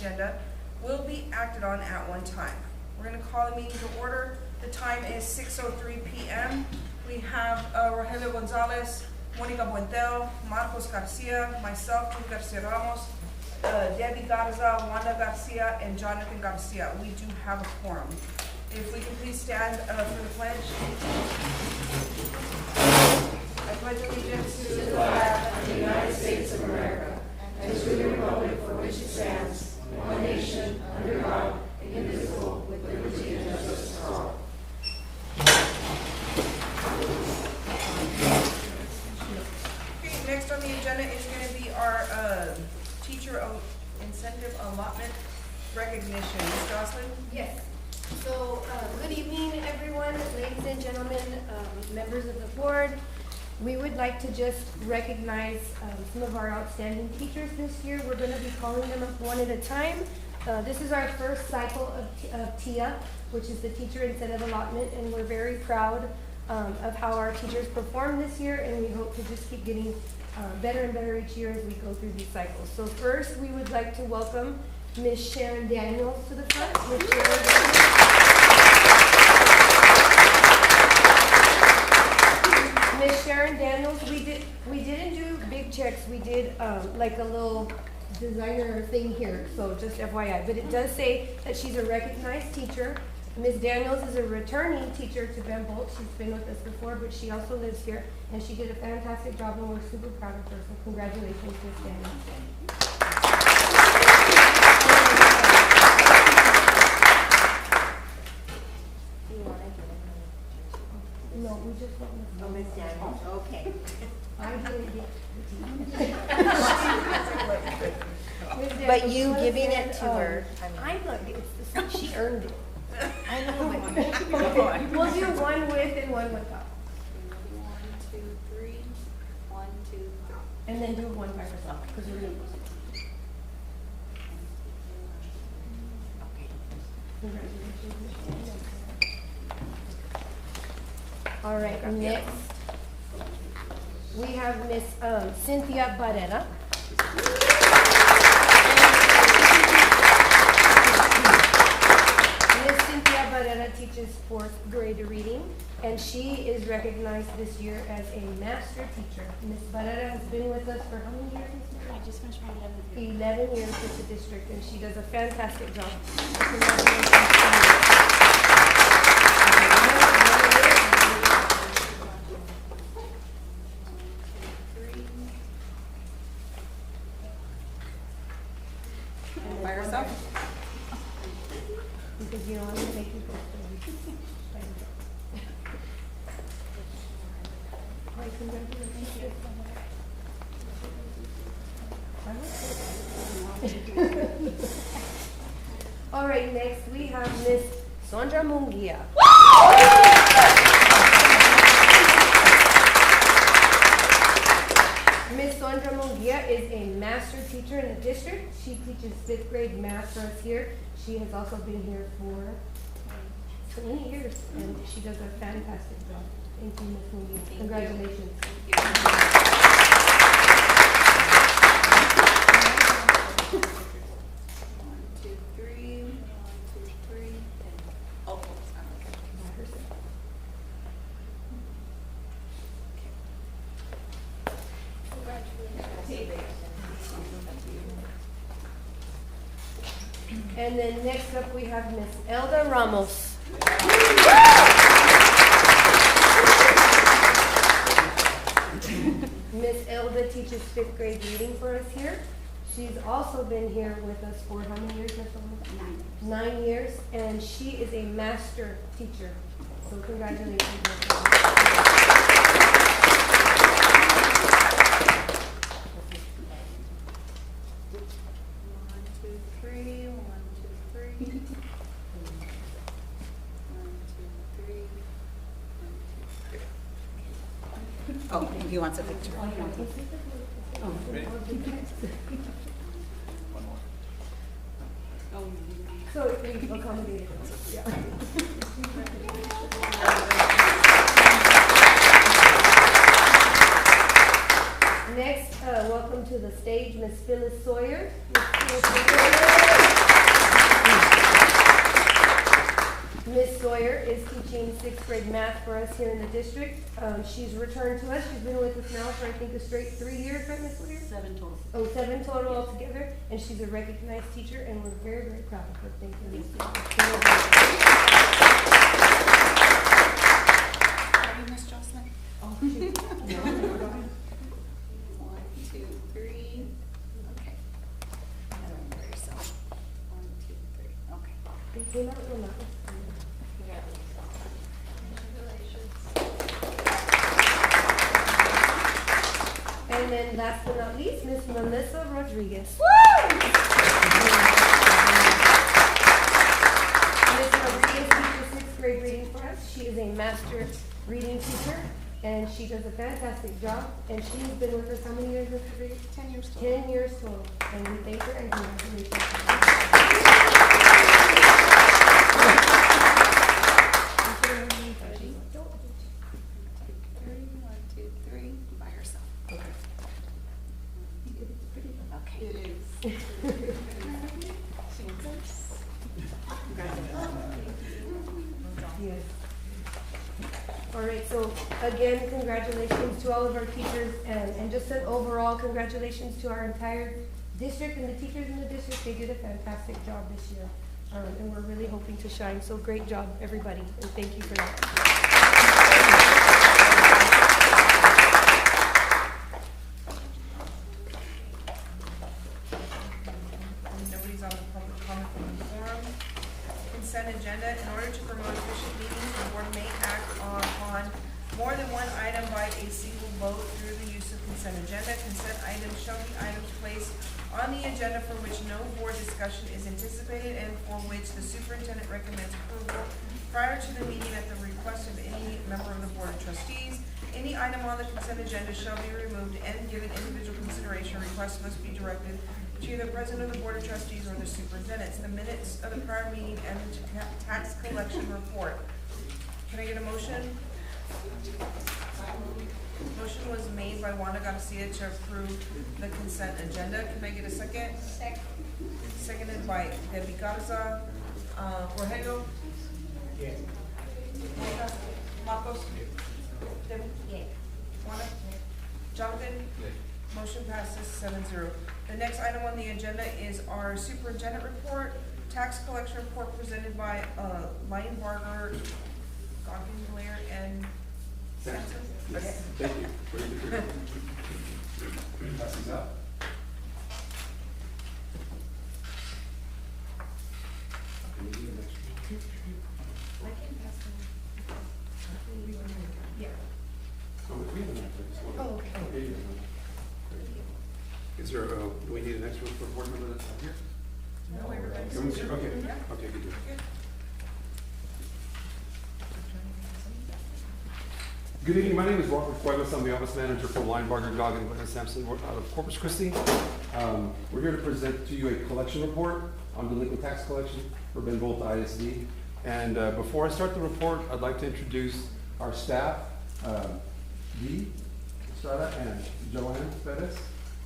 agenda will be acted on at one time. We're going to call the meeting to order. The time is 6:03 p.m. We have Rogelio Gonzalez, Monica Buentel, Marcos Garcia, myself, Judy Garcia Ramos, Debbie Garza, Wanda Garcia, and Jonathan Garcia. We do have a quorum. If we can please stand for the pledge. I pledge allegiance to the flag of the United States of America and to the republic for which it stands, one nation, under God, indivisible, with liberty and justice for all. Okay, next on the agenda is going to be our teacher incentive allotment recognition. Ms. Jocelyn? Yes. So, good evening, everyone, ladies and gentlemen, members of the board. We would like to just recognize some of our outstanding teachers this year. We're going to be calling them up one at a time. This is our first cycle of TIA, which is the teacher incentive allotment, and we're very proud of how our teachers performed this year, and we hope to just keep getting better and better each year as we go through these cycles. So first, we would like to welcome Ms. Sharon Daniels to the front. Ms. Sharon Daniels. Ms. Sharon Daniels, we didn't do big checks. We did like a little designer thing here, so just FYI. But it does say that she's a recognized teacher. Ms. Daniels is a returning teacher to Ben Bolt. She's been with us before, but she also lives here, and she did a fantastic job, and we're super proud of her. So congratulations, Ms. Daniels. No, we just want to. Oh, Ms. Daniels, okay. I didn't get the But you giving it to her. I know, she earned it. I know, We'll do one with and one without. 1, 2, 3. 1, 2, 3. And then do one by herself, because we're new. Congratulations. All right, next, we have Miss Cynthia Barrera. Miss Cynthia Barrera teaches 4th grade reading, and she is recognized this year as a master teacher. Miss Barrera has been with us for how many years? I just finished my 11th year. 11 years with the district, and she does a fantastic job. Congratulations to you. By herself? Because you know I'm going to make you go. All right, next we have Miss Sondra Mungia. Miss Sondra Mungia is a master teacher in the district. She teaches 5th grade math for us here. She has also been here for 20 years, and she does a fantastic job. Thank you, Miss Mungia. Congratulations. And then next up we have Miss Elda Ramos. Miss Elda teaches 5th grade reading for us here. She's also been here with us for how many years, Miss Elda? 9 years, and she is a master teacher. So congratulations, Miss Elda. 1, 2, 3. 1, 2, 3. 1, 2, 3. Oh, he wants a picture. So we accommodated. Yeah. Next, welcome to the stage, Ms. Phyllis Sawyer. Ms. Phyllis Sawyer. Boyer is teaching 6th grade math for us here in the district. She's returned to us. She's been with us now for I think a straight 3 years, right, Ms. Boyer? 7 total. Oh, 7 total altogether, and she's a recognized teacher, and we're very, very proud of her. Thank you, Ms. Ready, Miss Jocelyn? Oh, 1, 2, 3. Okay. Everyone by yourself. 1, 2, 3. Okay. They came out real loud. And then last but not least, Miss Melissa Rodriguez. Miss Rodriguez teaches 6th grade reading for us. She is a master reading teacher, and she does a fantastic job. And she's been with us how many years, Miss Rodriguez? 10 years total. 10 years total. And we thank her and congratulations. 1, 2, 3. By herself. Okay. It is. Yes. All right, so again, congratulations to all of our teachers and just an overall congratulations to our entire district and the teachers in the district. They did a fantastic job this year. And we're really hoping to shine. So great job, everybody, and thank you for that. Nobody's on the public comment from the forum. Consent agenda. In order to promote efficient meetings, the board may act on more than one item by a single vote through the use of consent agenda. Consent items shall be items placed on the agenda for which no board discussion is anticipated and for which the superintendent recommends approval prior to the meeting at the request of any member of the board of trustees. Any item on the consent agenda shall be removed and given individual consideration. Requests must be directed to either president of the board of trustees or the superintendent. The minutes of the prior meeting and the tax collection report. Can I get a motion? Motion was made by Wanda Garcia to approve the consent agenda. Can I get a second? Second. Seconded by Debbie Garza. Rogelio? Yes. Marcos? Debbie? Yes. Wanda? Jonathan? Yes. Motion passes 7-0. The next item on the agenda is our superintendent report, tax collection report presented by Linebarger, Goggins, Blair, and Sampson. Okay. Thank you. Pass these out. I can pass them. Yeah. Oh, okay. Is there, do we need an extra for board member that's not here? No, everybody's. Okay, Yeah. okay, good. Good. Good evening, my name is Walter Cuevas. I'm the office manager for Linebarger, Goggins, and Sampson out of Corpus Christi. We're here to present to you a collection report on delinquent tax collection for Benbolt ISD. And before I start the report, I'd like to introduce our staff, Dee Estrada and Joanne Perez.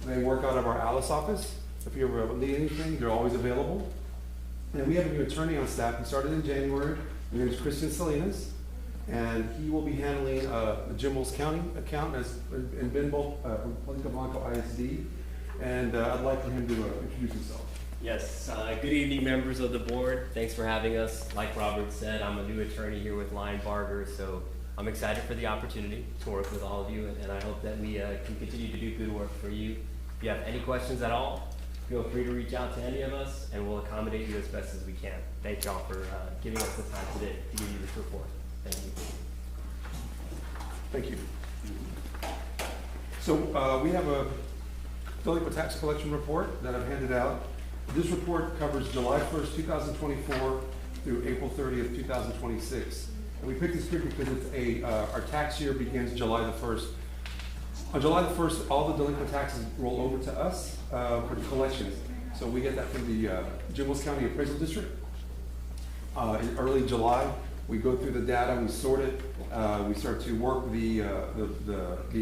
They work out of our Alice office. If you ever need anything, they're always available. And we have a new attorney on staff. He started in January. His name is Christian Salinas. And he will be handling the Jim Wells County account as in Benbolt, Palito, Blanco ISD. And I'd like for him to introduce himself. Yes, good evening, members of the board. Thanks for having us. Like Robert said, I'm a new attorney here with Linebarger, so I'm excited for the opportunity to work with all of you, and I hope that we can continue to do good work for you. If you have any questions at all, feel free to reach out to any of us, and we'll accommodate you as best as we can. Thank y'all for giving us the time today to give you this report. Thank you. Thank you. So we have a delinquent tax collection report that I've handed out. This report covers July 1st, 2024 through April 30th, 2026. And we picked this period because it's our tax year begins July the 1st. On July the 1st, all the delinquent taxes roll over to us for collections. So we get that from the Jim Wells County Appraisal District. In early July, we go through the data, we sort it, we start to work the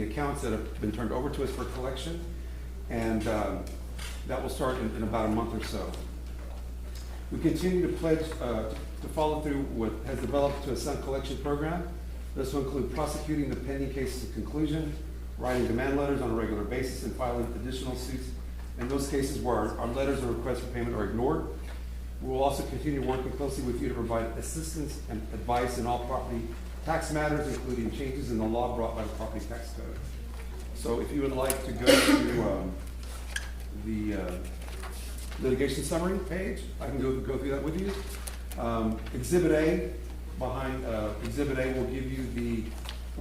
accounts that have been turned over to us for collection, and that will start in about a month or so. We continue to pledge to follow through what has developed to a Sun collection program. This will include prosecuting the pending cases to conclusion, writing demand letters on a regular basis, and filing additional suits in those cases where our letters and requests for payment are ignored. We will also continue working closely with you to provide assistance and advice in all property tax matters, including changes in the law brought by the property tax code. So if you would like to go to the litigation summary page, I can go through that with you. Exhibit A, behind Exhibit A will give you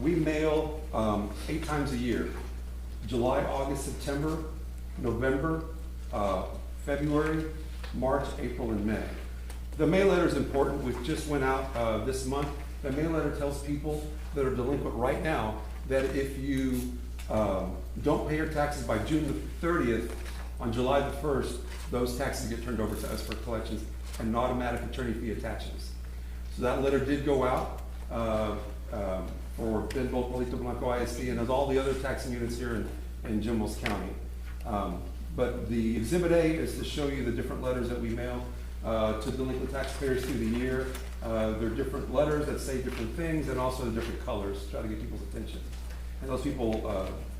we mail 8 times a year: July, August, September, November, February, March, April, and May. The mail letter is important, which just went out this month. The mail letter tells people that are delinquent right now that if you don't pay your taxes by June the 30th, on July the 1st, those taxes get turned over to us for collections and an automatic attorney fee attaches. So that letter did go out for both Palito, Blanco, ISD, and as all the other taxing units here in Jim Wells County. But the Exhibit A is to show you the different letters that we mail to delinquent taxpayers through the year. They're different letters that say different things, and also the different colors to try to get people's attention. And those people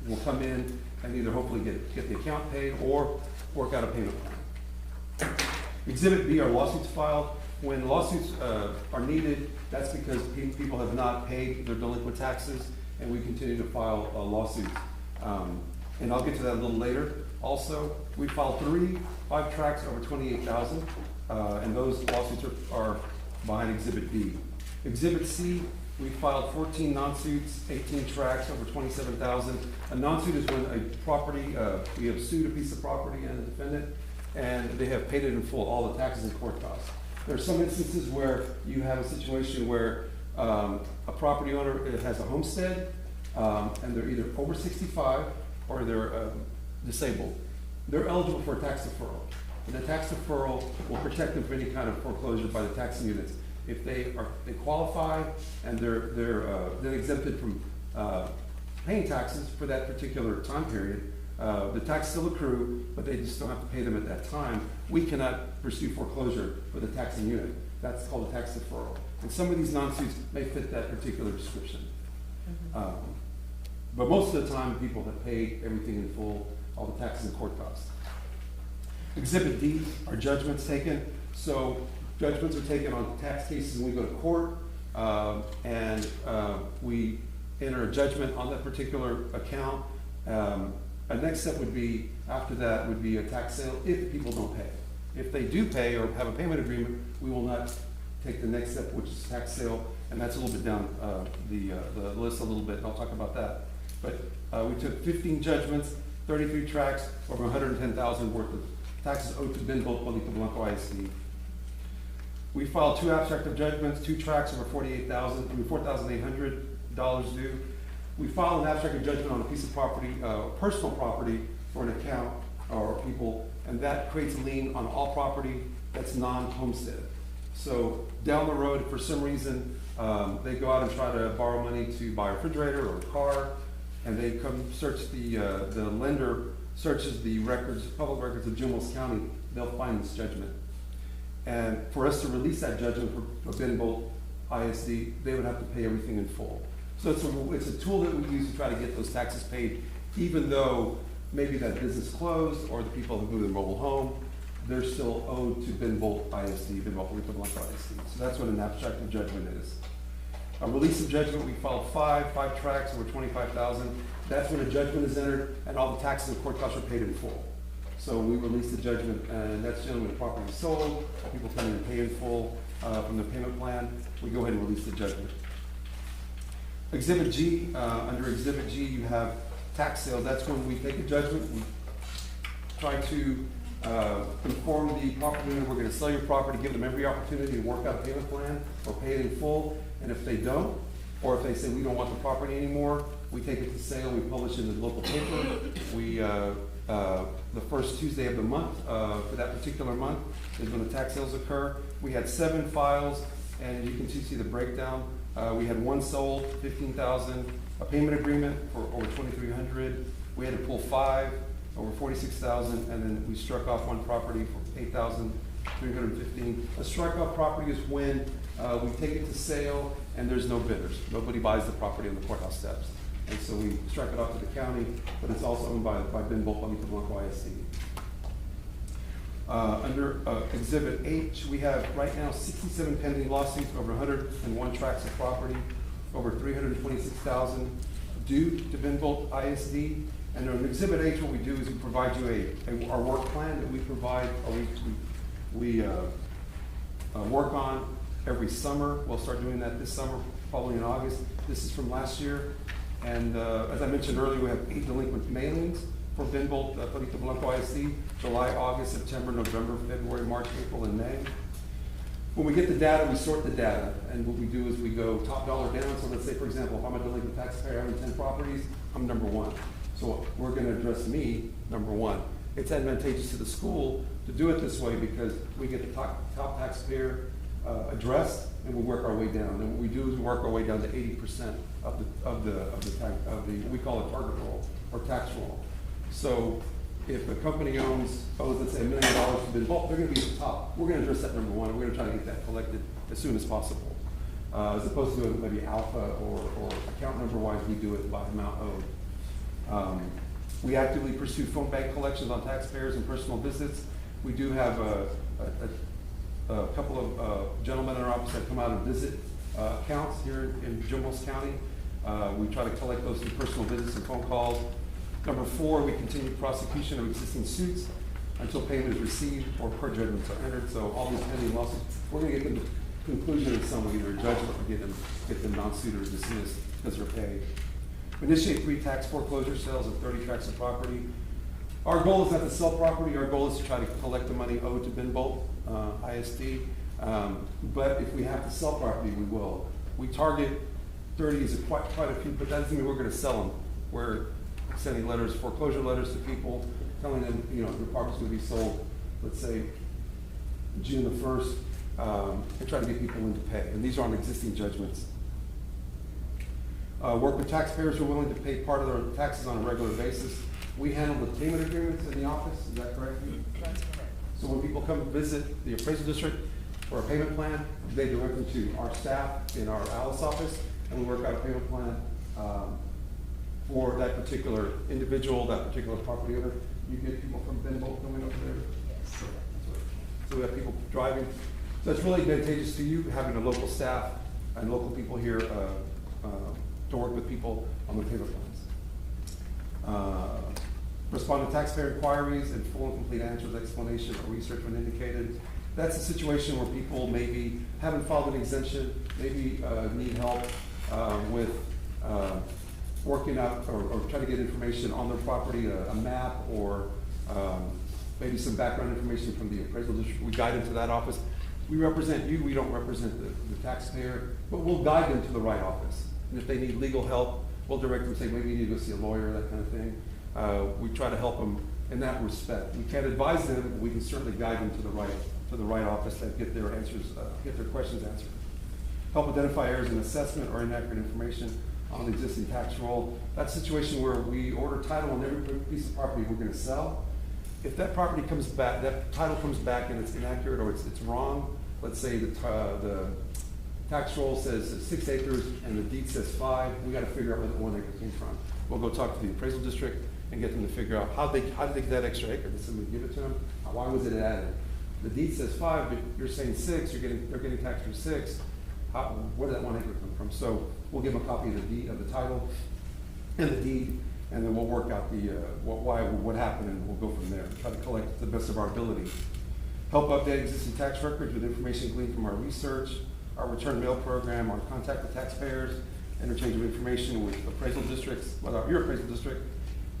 will come in and either hopefully get the account paid or work out a payment plan. Exhibit B are lawsuits filed. When lawsuits are needed, that's because people have not paid their delinquent taxes, and we continue to file lawsuits. And I'll get to that a little later. Also, we filed 5 tracts over 28,000, and those lawsuits are behind Exhibit B. Exhibit C, we filed 14 non-suits, 18 tracts over 27,000. A non-suit is when a property, we have sued a piece of property and a defendant, and they have paid it in full, all the taxes and court costs. There are some instances where you have a situation where a property owner has a homestead, and they're either over 65 or they're disabled. They're eligible for a tax deferral. And the tax deferral will protect them from any kind of foreclosure by the taxing units. If they qualify and they're then exempted from paying taxes for that particular time period, the tax still accrue, but they just don't have to pay them at that time. We cannot pursue foreclosure for the taxing unit. That's called a tax deferral. And some of these non-suits may fit that particular description. But most of the time, people have paid everything in full, all the taxes and court costs. Exhibit D are judgments taken. So judgments are taken on tax cases when we go to court, and we enter a judgment on that particular account. A next step would be, after that, would be a tax sale if the people don't pay. If they do pay or have a payment agreement, we will not take the next step, which is tax sale, and that's a little bit down the list a little bit, and I'll talk about that. But we took 15 judgments, 33 tracts, over 110,000 worth of taxes owed to Benbolt, Palito, Blanco, ISD. We filed 2 abstract of judgments, 2 tracts over $4,800 due. We filed an abstract of judgment on a piece of property, personal property, for an account or people, and that creates a lien on all property that's non-homestead. So down the road, for some reason, they go out and try to borrow money to buy a refrigerator or a car, and they come search the lender searches the records, public records of Jim Wells County, they'll find this judgment. And for us to release that judgment for Benbolt ISD, they would have to pay everything in full. So it's a tool that we use to try to get those taxes paid, even though maybe that business closed or the people who moved their mobile home, they're still owed to Benbolt ISD, Benbolt Palito, Blanco ISD. So that's what an abstract of judgment is. A release of judgment, we filed 5 tracts over 25,000. That's when a judgment is entered and all the taxes and court costs are paid in full. So we release the judgment, and that's generally when the property is sold, people come in and pay in full from the payment plan. We go ahead and release the judgment. Exhibit G, under Exhibit G, you have tax sale. That's when we take a judgment, we try to inform the property owner we're going to sell your property, give them every opportunity to work out a payment plan or pay it in full. And if they don't, or if they say we don't want the property anymore, we take it to sale, we publish it in the local paper. We, the first Tuesday of the month, for that particular month, is when the tax sales occur. We had 7 files, and you can see the breakdown. We had 1 sold, 15,000, a payment agreement for over 2,300. We had to pull 5, over 46,000, and then we struck off 1 property for 8,000, 315. A strikeout property is when we take it to sale and there's no bidders. Nobody buys the property on the courthouse steps. And so we strike it off to the county, but it's also owned by Blanco, Palito, ISD. Under Exhibit H, we have right now 67 pending lawsuits, over 101 tracts of property, over $326,000 due to Benbolt ISD. And on Exhibit H, what we do is we provide you our work plan that we provide, or we work on every summer. We'll start doing that this summer, probably in August. This is from last year. And as I mentioned earlier, we have 8 delinquent mailings for Benbolt, Palito, Blanco ISD, July, August, September, November, February, March, April, and May. When we get the data, we sort the data, and what we do is we go top dollar down. So let's say, for example, if I'm a delinquent taxpayer having 10 properties, I'm number 1. So we're going to address me, number 1. It's advantageous to the school to do it this way because we get the top taxpayer addressed, and we work our way down. And what we do is we work our way down to 80% of the we call it target roll or tax roll. So if a company owes, let's say $1 million to Benbolt, they're going to be at the top. We're going to address that number 1. We're going to try to get that collected as soon as possible, as opposed to doing maybe alpha or account number wise. We do it by amount owed. We actively pursue phone bank collections on taxpayers and personal visits. We do have a couple of gentlemen in our office that come out and visit accounts here in Jumbos County. We try to collect those through personal visits and phone calls. Number 4, we continue prosecution of existing suits until payment is received or court judgments are entered. So all these pending lawsuits, we're going to get them to conclusion in some way, either a judgment or get them non-suit or dismissed because they're paid. We initiate 3 tax foreclosure sales of 30 tracts of property. Our goal is not to sell property. Our goal is to try to collect the money owed to Benbolt ISD. But if we have to sell property, we will. We target 30 as quite a few, but that doesn't mean we're going to sell them. We're sending letters, foreclosure letters to people, telling them, the property's going to be sold, let's say, June the 1st, and try to get people in to pay. And these are on existing judgments. Work with taxpayers who are willing to pay part of their taxes on a regular basis. We handle the payment agreements in the office, is that correct? That's correct. So when people come visit the appraisal district for a payment plan, they direct them to our staff in our Alice office, and we work out a payment plan for that particular individual, that particular property owner. You get people from Benbolt coming over there? Yes. So we have people driving. So it's really advantageous to you having a local staff and local people here to work with people on the payment plans. Respond to taxpayer inquiries and full and complete answers, explanation, or research when indicated. That's a situation where people maybe haven't filed an exemption, maybe need help with working out or trying to get information on their property, a map, or maybe some background information from the appraisal district. We guide them to that office. We represent you, we don't represent the taxpayer, but we'll guide them to the right office. And if they need legal help, we'll direct them, say, maybe you need to go see a lawyer, that kind of thing. We try to help them in that respect. We can't advise them, but we can certainly guide them to the right office that get their answers, get their questions answered. Help identify errors in assessment or inaccurate information on the existing tax roll. That's a situation where we order title on every piece of property we're going to sell. If that property comes back, that title comes back and it's inaccurate or it's wrong, let's say the tax roll says 6 acres and the deed says 5, we got to figure out where the 1 acre came from. We'll go talk to the appraisal district and get them to figure out how did they get that extra acre? Did somebody give it to them? Why was it added? The deed says 5, but you're saying 6. They're getting taxed for 6. Where did that 1 acre come from? So we'll give them a copy of the deed, of the title, and the deed, and then we'll work out the what happened, and we'll go from there. Try to collect to the best of our ability. Help update existing tax records with information gleaned from our research, our return mail program, our contact with taxpayers, interchange of information with appraisal districts, your appraisal district,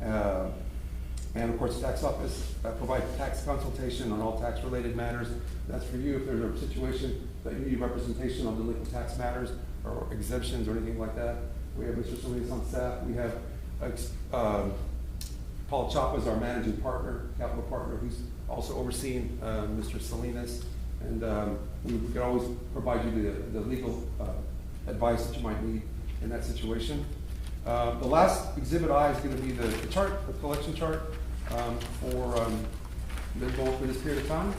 and of course, tax office. Provide tax consultation on all tax-related matters. That's for you if there's a situation that you need representation on delinquent tax matters or exemptions or anything like that. We have Mr. Salinas on staff. We have Paul Chapa is our managing partner, capital partner, who's also overseeing Mr. Salinas. And we can always provide you the legal advice that you might need in that situation. The last exhibit I is going to be the chart, the collection chart for this period of time.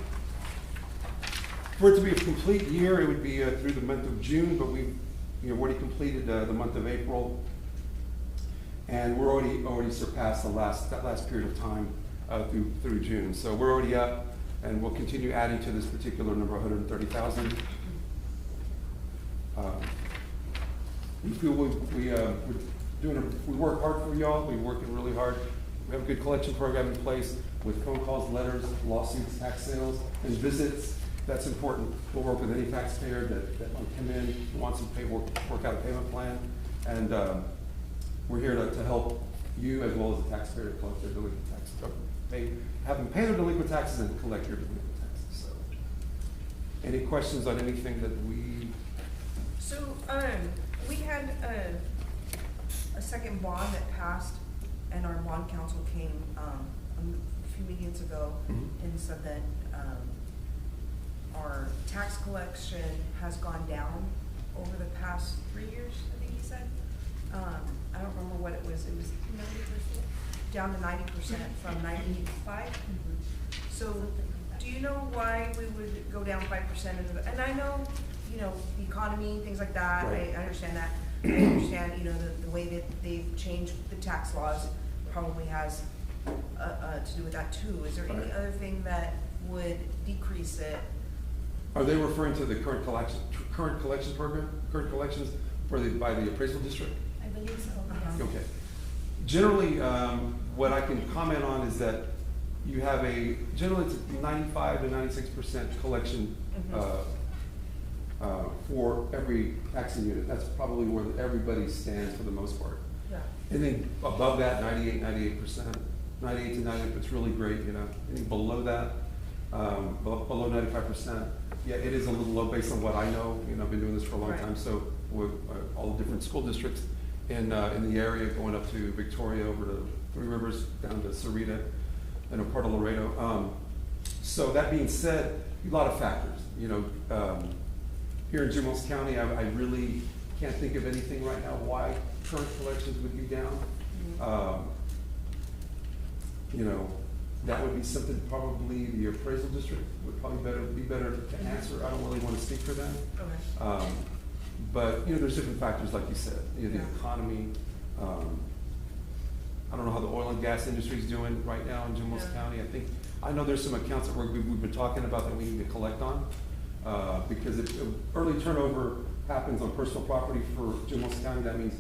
For it to be a complete year, it would be through the month of June, but we've already completed the month of April. And we're already surpassed that last period of time through June. So we're already up, and we'll continue adding to this particular number, 130,000. We feel we work hard for y'all. We're working really hard. We have a good collection program in place with phone calls, letters, lawsuits, tax sales, and visits. That's important. We'll work with any taxpayer that might come in, wants to work out a payment plan, and we're here to help you as well as the taxpayer to collect their delinquent taxes. Have them pay their delinquent taxes and collect your delinquent taxes. So, any questions on anything that we? So, we had a second bond that passed, and our bond counsel came a few meetings ago and said that our tax collection has gone down over the past 3 years, I think he said. I don't remember what it was 90%, down to 90% from 95%. So, do you know why we would go down 5% into the, and I know, the economy, things like that, Right. I understand that. I understand, the way that they've changed the tax laws probably has to do with that too. Is there any Right. other thing that would decrease it? Are they referring to the current collection program, current collections by the appraisal district? I believe so. Okay. Generally, what I can comment on is that you have generally it's 95 to 96% collection for every taxing unit. That's probably where everybody stands for the most part. Yeah. And then above that, 98%, 98 to 90, it's really great, Anything below that, below 95%, yeah, it is a little low based on what I know. I've been doing this for a long Right. time. So with all the different school districts in the area, going up to Victoria, over to Three Rivers, down to Sarita, and a part of Laredo. So that being said, a lot of factors. Here in Jimos County, I really can't think of anything right now why current collections would be down. That would be something probably the appraisal district would probably be better to answer. I don't really want to speak for them. Okay. But, there's different factors, like you said, the Yeah. economy. I don't know how the oil and gas industry is doing right now in Jimos Yeah. County. I know there's some accounts that we've been talking about that we need to collect on. Because if early turnover happens on personal property for Jimos County, that means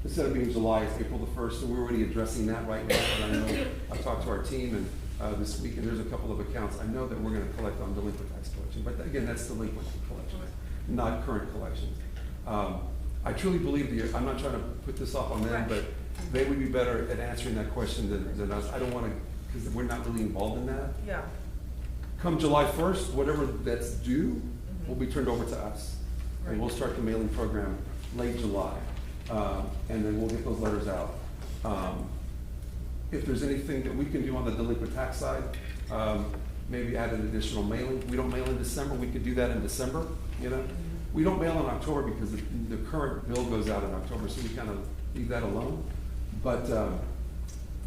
instead of being July, it's April the 1st, so we're already addressing that right now. And I know I've talked to our team and this week, and there's a couple of accounts I know that we're gonna collect on delinquent tax collection. But again, that's delinquent collection, not current collections. I truly believe I'm not trying to put this off on them, Right. but they would be better at answering that question than us. I don't wanna, because we're not really involved in that. Yeah. Come July 1st, whatever that's due will be turned over to us. And we'll start the mailing program late July. And then we'll get those letters out. If there's anything that we can do on the delinquent tax side, maybe add an additional mailing. We don't mail in December, we could do that in December, We don't mail in October because the current bill goes out in October, so we kind of leave that alone. But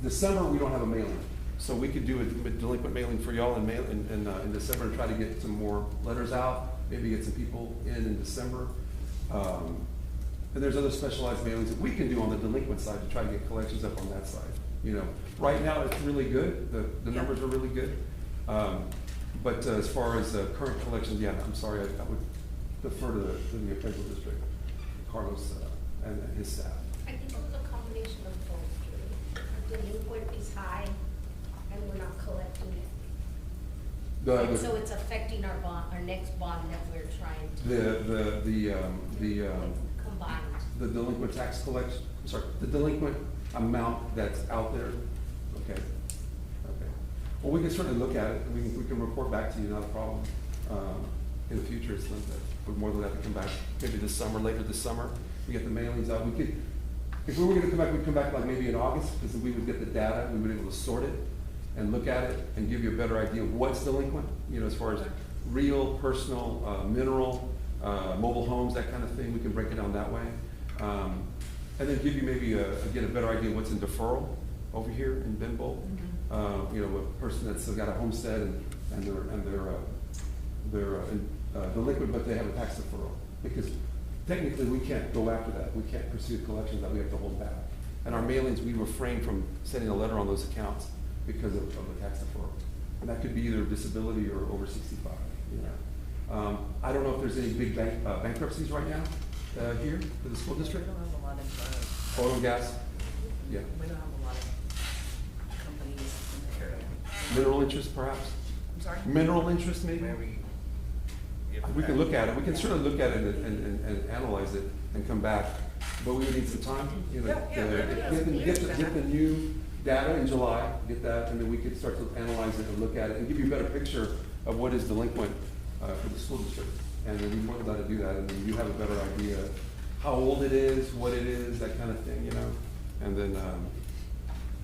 December, we don't have a mailing. So we could do a delinquent mailing for y'all in December and try to get some more letters out, maybe get some people in December. And there's other specialized mailings that we can do on the delinquent side to try to get collections up on that side. Right now it's really good. The numbers are really good. But as far as current collections, yeah, I'm sorry, I would defer to the appraisal district, Carlos and his staff. I think it was a combination of both, Julie. Delinquent is high, and we're not collecting it. And so it's affecting our bond, our next bond that we're trying to combine. The delinquent tax collection, the delinquent amount that's out there. Okay. Well, we can certainly look at it, and we can report back to you, not a problem. In the future, it's something that we're more than happy to come back, maybe this summer, later this summer. We get the mailings out. If we were gonna come back, we'd come back like maybe in August, because we would get the data, we would be able to sort it and look at it and give you a better idea of what's delinquent, as far as real, personal, mineral, mobile homes, that kind of thing. We can break it down that way. And then give you maybe again a better idea of what's in deferral over here in Ben Bolt. A person that's still got a homestead and they're delinquent, but they have a tax deferral. Because technically, we can't go after that. We can't pursue collections that we have to hold back. And our mailings, we refrain from sending a letter on those accounts because of the tax deferral. And that could be either disability or over 65, you know. I don't know if there's any big bankruptcies right now here for the school district? We don't have a lot of, Oil and gas? Yeah. we don't have a lot of companies in the area. Mineral interest, perhaps? I'm sorry? Mineral interest, maybe? Maybe. We can look at it. We can certainly look at it and analyze it and come back. But we would need some time, you know, get the new data in July, get that, and then we could start to analyze it and look at it and give you a better picture of what is delinquent for the school district. And then we more glad to do that, and then you have a better idea of how old it is, what it is, that kind of thing, you know. And then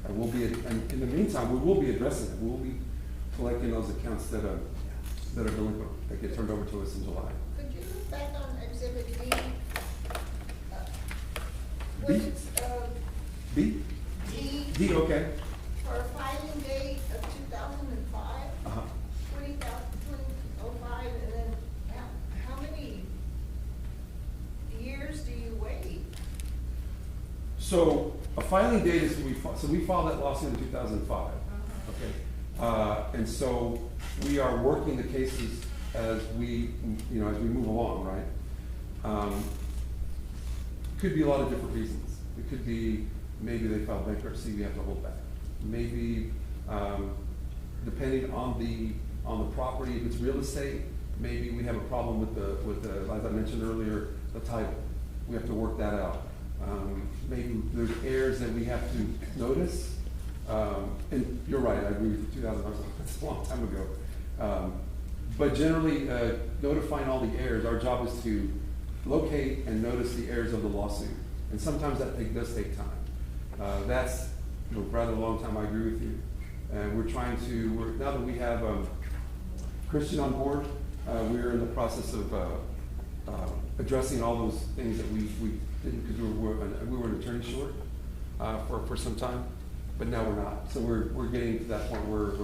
we'll be, and in the meantime, we will be addressing it. We'll be collecting those accounts that are delinquent, that get turned over to us in July. Could you look back on exhibit B? B? What is, B? D, D, okay. for a filing date of 2005, Uh-huh. 2005, and then how many years do you wait? So a filing date is we filed that lawsuit in 2005. Okay. And so we are working the cases as we move along, right? Could be a lot of different reasons. It could be maybe they filed bankruptcy, we have to hold back. Maybe depending on the property, if it's real estate, maybe we have a problem with the as I mentioned earlier, the title. We have to work that out. Maybe there's errors that we have to notice. And you're right, I agree with you, 2000, that's a long time ago. But generally, notifying all the errors, our job is to locate and notice the errors of the lawsuit. And sometimes that does take time. That's rather a long time, I agree with you. And we're trying to, now that we have Christian on board, we're in the process of addressing all those things that we didn't, because we were an attorney short for some time. But now we're not. So we're getting to that point where we're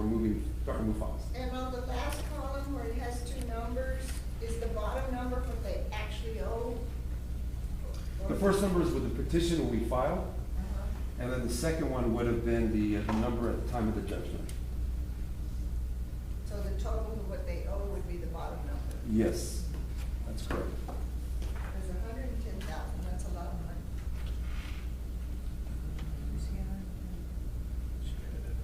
starting to move fast. And on the last column where it has two numbers, is the bottom number what they actually owe? The first number is with the petition we filed, and then the second one would have been the number at the time of the judgment. So the total of what they owe would be the bottom number? Yes, that's correct. There's 110,000, that's a lot of money.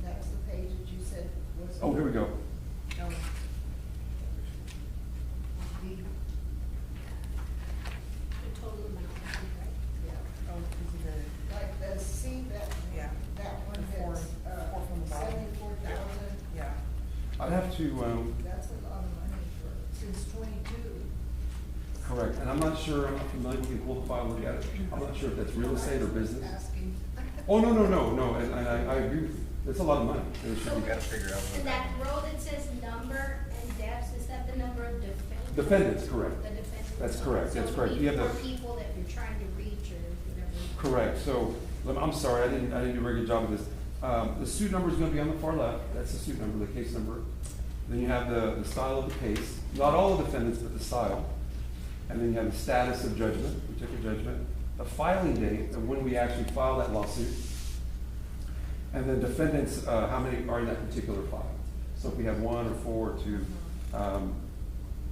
That's the page that you said was. Oh, here we go. No. The total amount, right? Yeah. Oh, is it Like the C, Yeah. that one Four- that's, four from the bottom. 74,000. yeah. I'd have to, That's a lot of money since 22. correct, and I'm not sure, I'm not familiar, we can pull the file and look at it. I'm not sure if that's real estate or business. Asking. Oh, no, and I agree with you. It's a lot of money. And it should We be gotta figure out what And that row that says number and depths, is that the number of defendants? defendants, correct. The defendants? That's correct, that's So correct. You have or the- people that you're trying to reach or whatever. Correct, so, I'm sorry, I didn't do a very good job of this. The suit number is gonna be on the far left, that's the suit number, the case number. Then you have the style of the case, not all the defendants, but the style. And then you have the status of judgment, we took a judgment, the filing date, of when we actually filed that lawsuit. And then defendants, how many are in that particular file. So if we have one or four or two.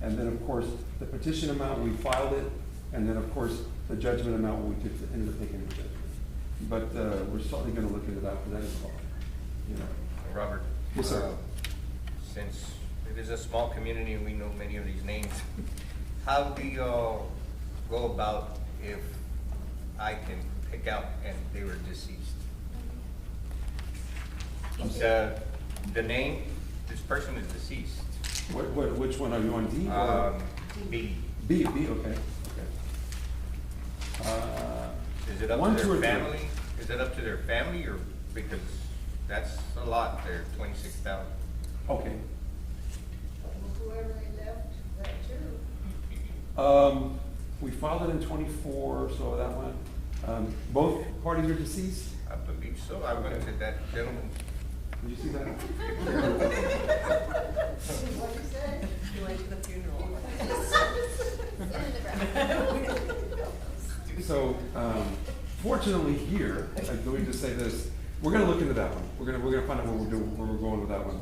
And then, of course, the petition amount, we filed it, and then, of course, the judgment amount when we ended up taking the judgment. But we're certainly gonna look into that, because that is involved, you know. Robert. Yes, sir. Since it is a small community and we know many of these names, how do you go about if I can pick out and they were deceased? The name, this person is deceased. Which one are you on, D or? B. B, okay. Is it up One, to two, or their three? family? Is it up to their family, or, because that's a lot there, 26,000. Okay. Whoever they left, that too. We filed it in 24, so that one, both parties are deceased? I believe so. I went to that gentleman. Did you see that? What you said? You went to the funeral? unfortunately here, let me just say this, we're gonna look into that one. We're gonna find out what we're doing, where we're going with that one.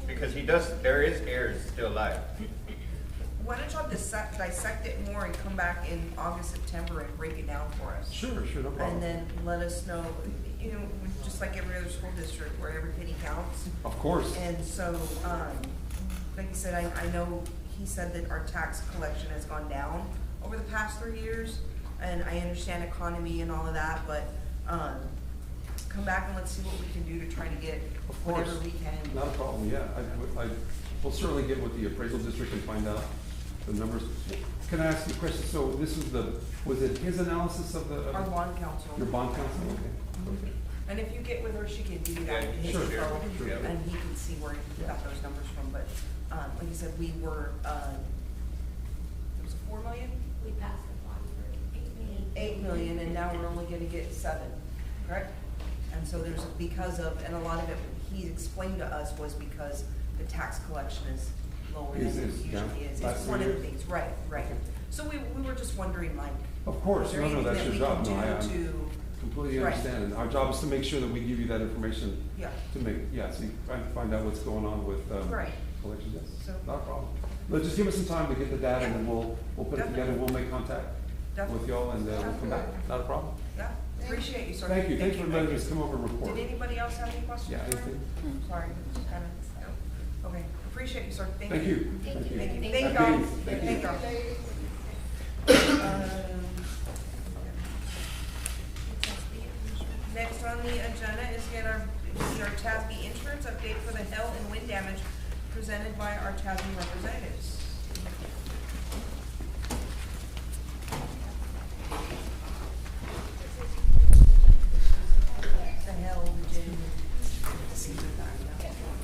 Because there is heirs still alive. Why don't y'all dissect it more and come back in August, September and break it down for us? Sure, no problem. And then let us know, you know, just like every other school district where every penny counts. Of course. And so, like you said, I know he said that our tax collection has gone down over the past 3 years. And I understand economy and all of that, but, come back and let's see what we can do to try to get Of course. whatever we can. Not a problem, yeah. I will certainly get with the appraisal district and find out the numbers. Can I ask you a question? So this was it his analysis of the? Our bond counsel. Your bond counsel, okay. And if you get with her, she can give you that Yeah, his sure, info, sure. and he can see where he got those numbers from, but, like you said, we were, it was 4 million? We passed the bond for 8 million. 8 million, and now we're only gonna get 7, correct? And so there's, because of, and a lot of it, he explained to us was because the tax collection is lower than it usually yeah, is. last It's one of the year. things, right. So we were just wondering, like, Of course, is there no, anything that's that your we job. can No, I do to, completely Right. understand. And our job is to make sure that we give you that information yeah, to make, so you find out what's going on with, Right. collections, yes. So- Not a problem. But just give us some time to get the data and then Yeah. we'll put it together, we'll make contact with definitely. y'all and we'll come back. Not a problem. Yeah, appreciate you, sir. Thank you. Thanks for letting us come over and report. Did anybody else have any questions? Yeah, for him? anything? Sorry, just kind of, okay, appreciate you, sir. Thank you. Thank you. Thank you. Thank Thank you. y'all. Thank you. Thank y'all. Next on the agenda is get our TASB insurance update for the hail and wind damage presented by our TASB representatives. The hail, Jim.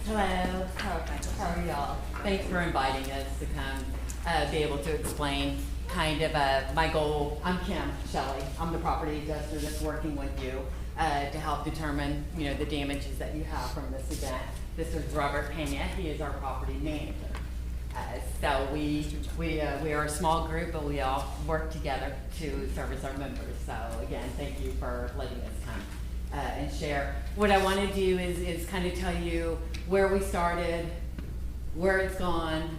Hello, how are y'all? Thanks for inviting us to come, be able to explain kind of, my goal. I'm Kim Shelley. I'm the property adjuster that's working with you, to help determine, the damages that you have from this event. This is Robert Pena. He is our property manager. So we are a small group, but we all work together to service our members. So again, thank you for letting us come. And share. What I want to do is kind of tell you where we started, where it's gone,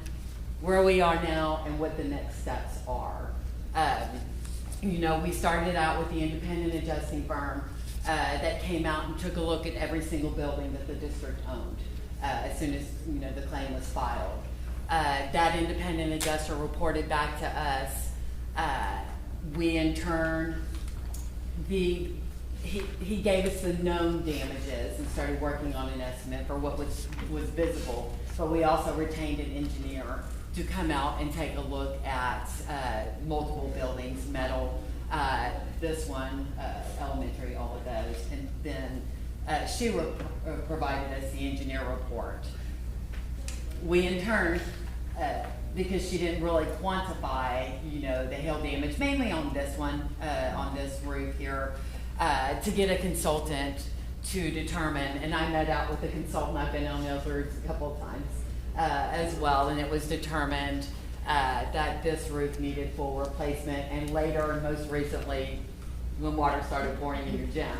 where we are now, and what the next steps are. We started out with the independent adjusting firm that came out and took a look at every single building that the district owned as soon as the claim was filed. That independent adjuster reported back to us. We in turn, he gave us the known damages and started working on an estimate for what was visible, but we also retained an engineer to come out and take a look at multiple buildings, metal, this one, elementary, all of those, and then she provided us the engineer report. We in turn, because she didn't really quantify, the hail damage, mainly on this one, on this roof here, to get a consultant to determine, and I met out with the consultant, I've been on those roofs a couple of times as well, and it was determined that this roof needed full replacement, and later, and most recently, when water started pouring in your gym,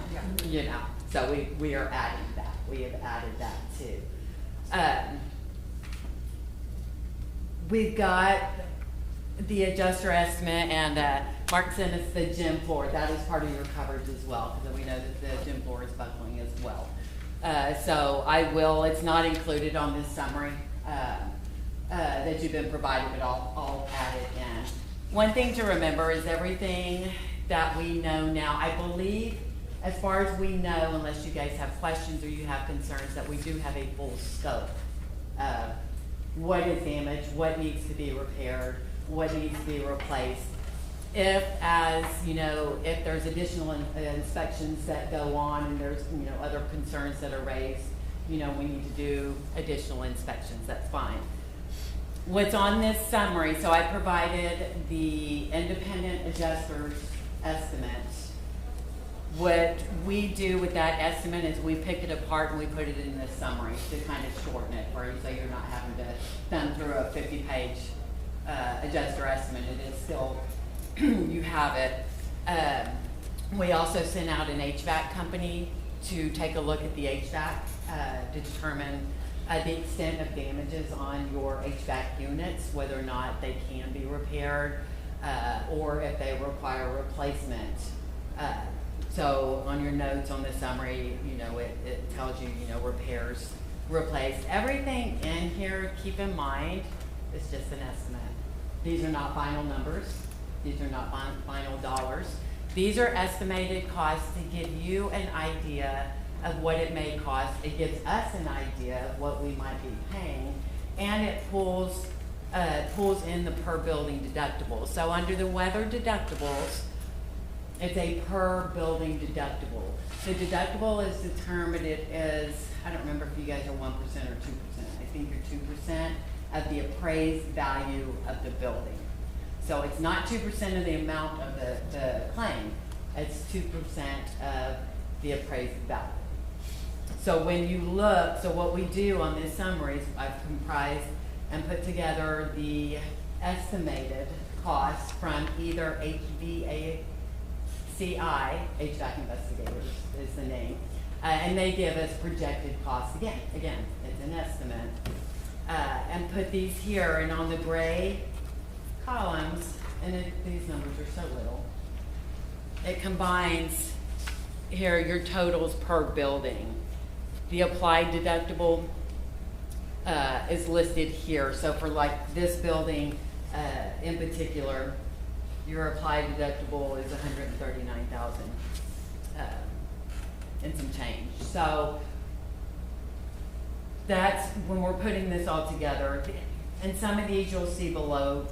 so we are adding that. We have added that too. We've got the adjuster estimate, and Mark sent us the gym floor. That is part of your coverage as well, because we know that the gym floor is buckling as well. So it's not included on this summary that you've been provided, but I'll add it in. One thing to remember is everything that we know now, I believe, as far as we know, unless you guys have questions or you have concerns, that we do have a full scope of what is damaged, what needs to be repaired, what needs to be replaced. If there's additional inspections that go on and there's, other concerns that are raised, we need to do additional inspections, that's fine. What's on this summary, so I provided the independent adjuster's estimate. What we do with that estimate is we pick it apart and we put it in this summary to kind of shorten it for you, so you're not having to thumb through a 50-page adjuster estimate. It is still, you have it. We also sent out an HVAC company to take a look at the HVAC, to determine the extent of damages on your HVAC units, whether or not they can be repaired, or if they require replacement. So on your notes on the summary, it tells you, repairs, replaced. Everything in here, keep in mind, is just an estimate. These are not final numbers. These are not final dollars. These are estimated costs to give you an idea of what it may cost. It gives us an idea of what we might be paying, and it pulls in the per building deductible. So under the weather deductibles, it's a per building deductible. The deductible is determined, it is, I don't remember if you guys are 1% or 2%. I think you're 2% of the appraised value of the building. So it's not 2% of the amount of the claim, it's 2% of the appraised value. So when you look, so what we do on this summary is I've comprised and put together the estimated costs from either HVACI, HVAC Investigators is the name, and they give us projected costs. Again, it's an estimate. And put these here, and on the gray columns, and these numbers are so little, it combines here your totals per building. The applied deductible is listed here. So for like this building in particular, your applied deductible is $139,000 and some change. So that's when we're putting this all together. And some of these you'll see below,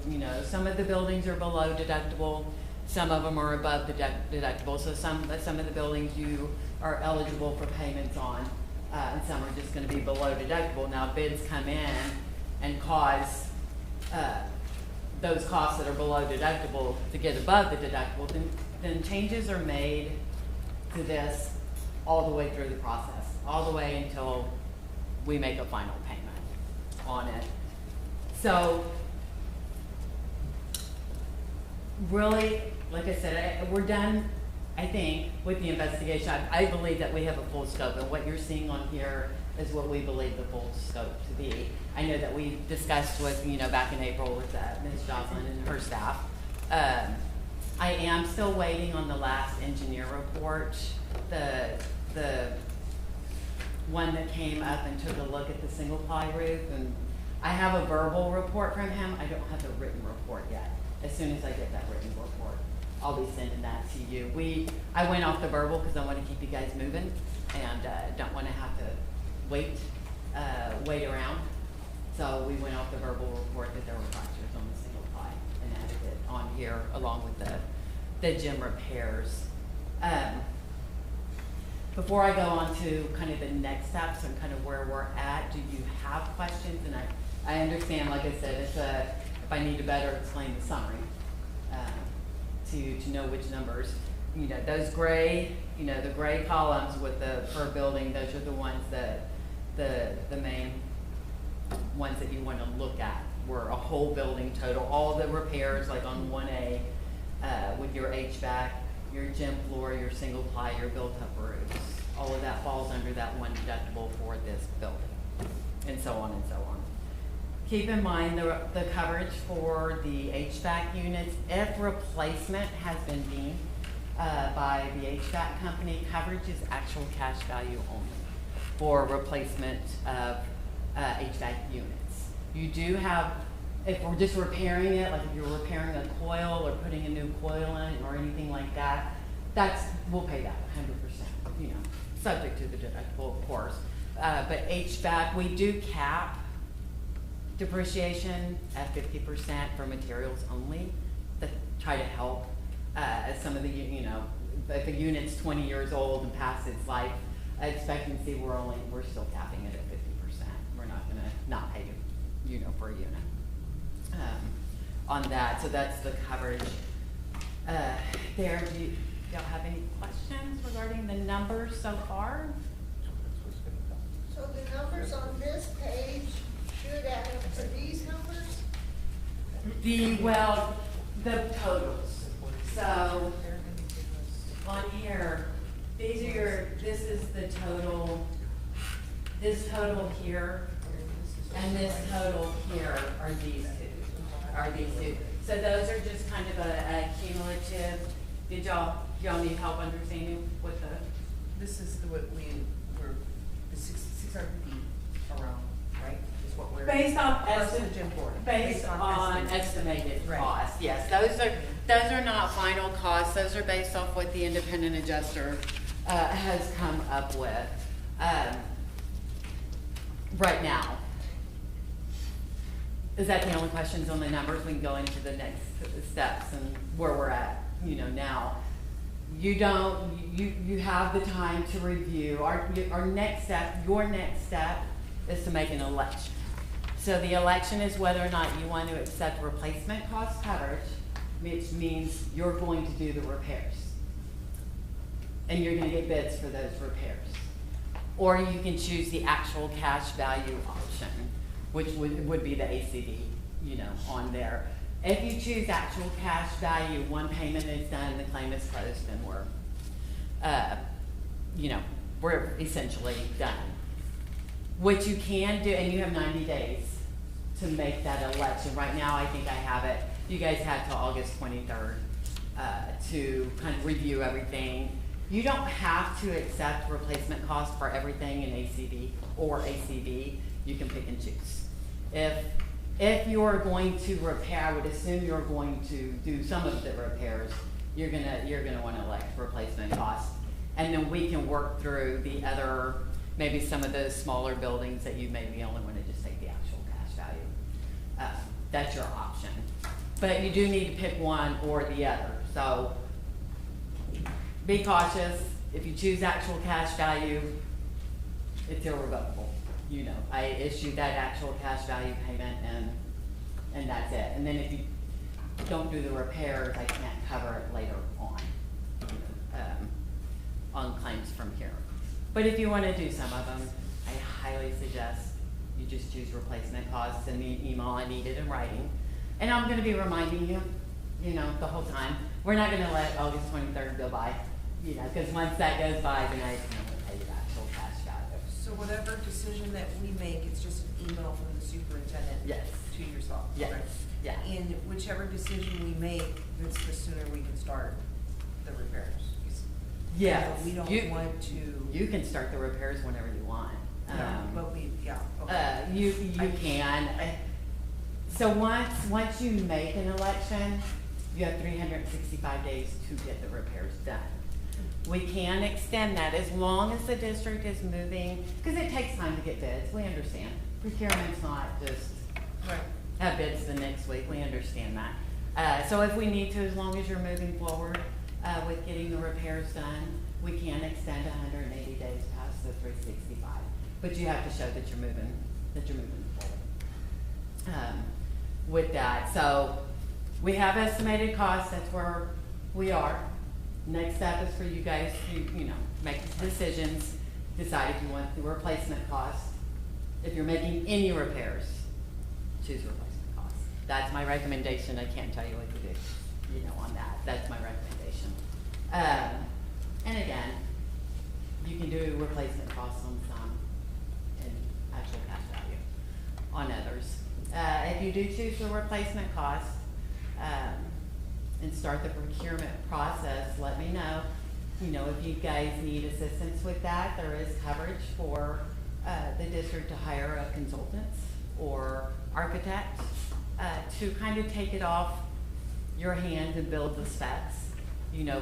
some of the buildings are below deductible, some of them are above the deductible. So some of the buildings you are eligible for payments on, and some are just going to be below deductible. Now bids come in and cause those costs that are below deductible to get above the deductible, then changes are made to this all the way through the process, all the way until we make a final payment on it. So really, like I said, we're done, I think, with the investigation. I believe that we have a full scope, and what you're seeing on here is what we believe the full scope to be. I know that we discussed with, back in April with Ms. Jocelyn and her staff. I am still waiting on the last engineer report, the one that came up and took a look at the single ply roof, and I have a verbal report from him. I don't have the written report yet. As soon as I get that written report, I'll be sending that to you. I went off the verbal because I want to keep you guys moving and don't want to have to wait around. So we went off the verbal report that there were fractures on the single ply and added it on here along with the gym repairs. Before I go on to kind of the next steps and kind of where we're at, do you have questions? And I understand, like I said, if I need to better explain the summary to know which numbers, those gray, the gray columns with the per building, those are the ones that the main ones that you want to look at were a whole building total, all the repairs like on 1A with your HVAC, your gym floor, your single ply, your built-up roofs. All of that falls under that one deductible for this building, and so on and so on. Keep in mind the coverage for the HVAC units. If replacement has been deemed by the HVAC company, coverage is actual cash value only for replacement of HVAC units. You do have, if we're just repairing it, like if you're repairing a coil or putting a new coil in or anything like that, we'll pay that 100%, subject to the deductible, of course. But HVAC, we do cap depreciation at 50% for materials only to try to help some of the, if a unit's 20 years old and past its life expectancy, we're still capping it at 50%. We're not gonna not pay you, for a unit on that. So that's the coverage there. Do y'all have any questions regarding the numbers so far? So the numbers on this page should add up to these numbers? The totals. So on here, these are your, this is the total, this total here, and this total here are these two. So those are just kind of a cumulative, did y'all need help understanding what the? This is the, what we were, the 600 feet around, right, is what we're. Based on Plus the gym board. based on estimated Right. costs, yes, those are not final costs, those are based off what the independent adjuster, has come up with, right now. Is that the only questions on the numbers? We can go into the next steps and where we're at, now. You have the time to review. Your next step is to make an election. So the election is whether or not you want to accept replacement cost coverage, which means you're going to do the repairs. And you're gonna get bids for those repairs. Or you can choose the actual cash value option, which would be the ACD, on there. If you choose actual cash value, one payment is done, the claim is closed, and we're essentially done. What you can do, and you have 90 days to make that election. Right now, I think I have it, you guys have till August 23rd to kind of review everything. You don't have to accept replacement costs for everything in ACD or ACV. You can pick and choose. If you're going to repair, I would assume you're going to do some of the repairs, you're gonna want to elect replacement costs. And then we can work through the other, maybe some of those smaller buildings that you maybe only want to just take the actual cash value. That's your option. But you do need to pick one or the other. So be cautious. If you choose actual cash value, it's irrevocable. I issue that actual cash value payment and that's it. And then if you don't do the repairs, I can't cover it later on claims from here. But if you want to do some of them, I highly suggest you just choose replacement costs and the email I need it in writing. And I'm going to be reminding you, the whole time. We're not going to let August 23rd go by, because once that goes by, then I can only pay you the actual cash value. So whatever decision that we make, it's just an email from the superintendent. Yes. To yourself. Yes. Right? Yeah. And whichever decision we make, the sooner we can start the repairs. Yes. We don't want to. You can start the repairs whenever you want. But okay. You can. So once you make an election, you have 365 days to get the repairs done. We can extend that as long as the district is moving, because it takes time to get bids, we understand. Procurement's not just have bids the next week, we understand that. So if we need to, as long as you're moving forward with getting the repairs done, we can extend 180 days past the 365. But you have to show that you're moving forward with that. So we have estimated costs, that's where we are. Next step is for you guys to, make decisions, decide if you want the replacement cost. If you're making any repairs, choose replacement costs. That's my recommendation. I can't tell you what to do, on that. That's my recommendation. And again, you can do replacement costs on some and actual cash value on others. If you do choose the replacement cost, and start the procurement process, let me know. If you guys need assistance with that, there is coverage for the district to hire a consultant or architect to kind of take it off your hands and build the specs.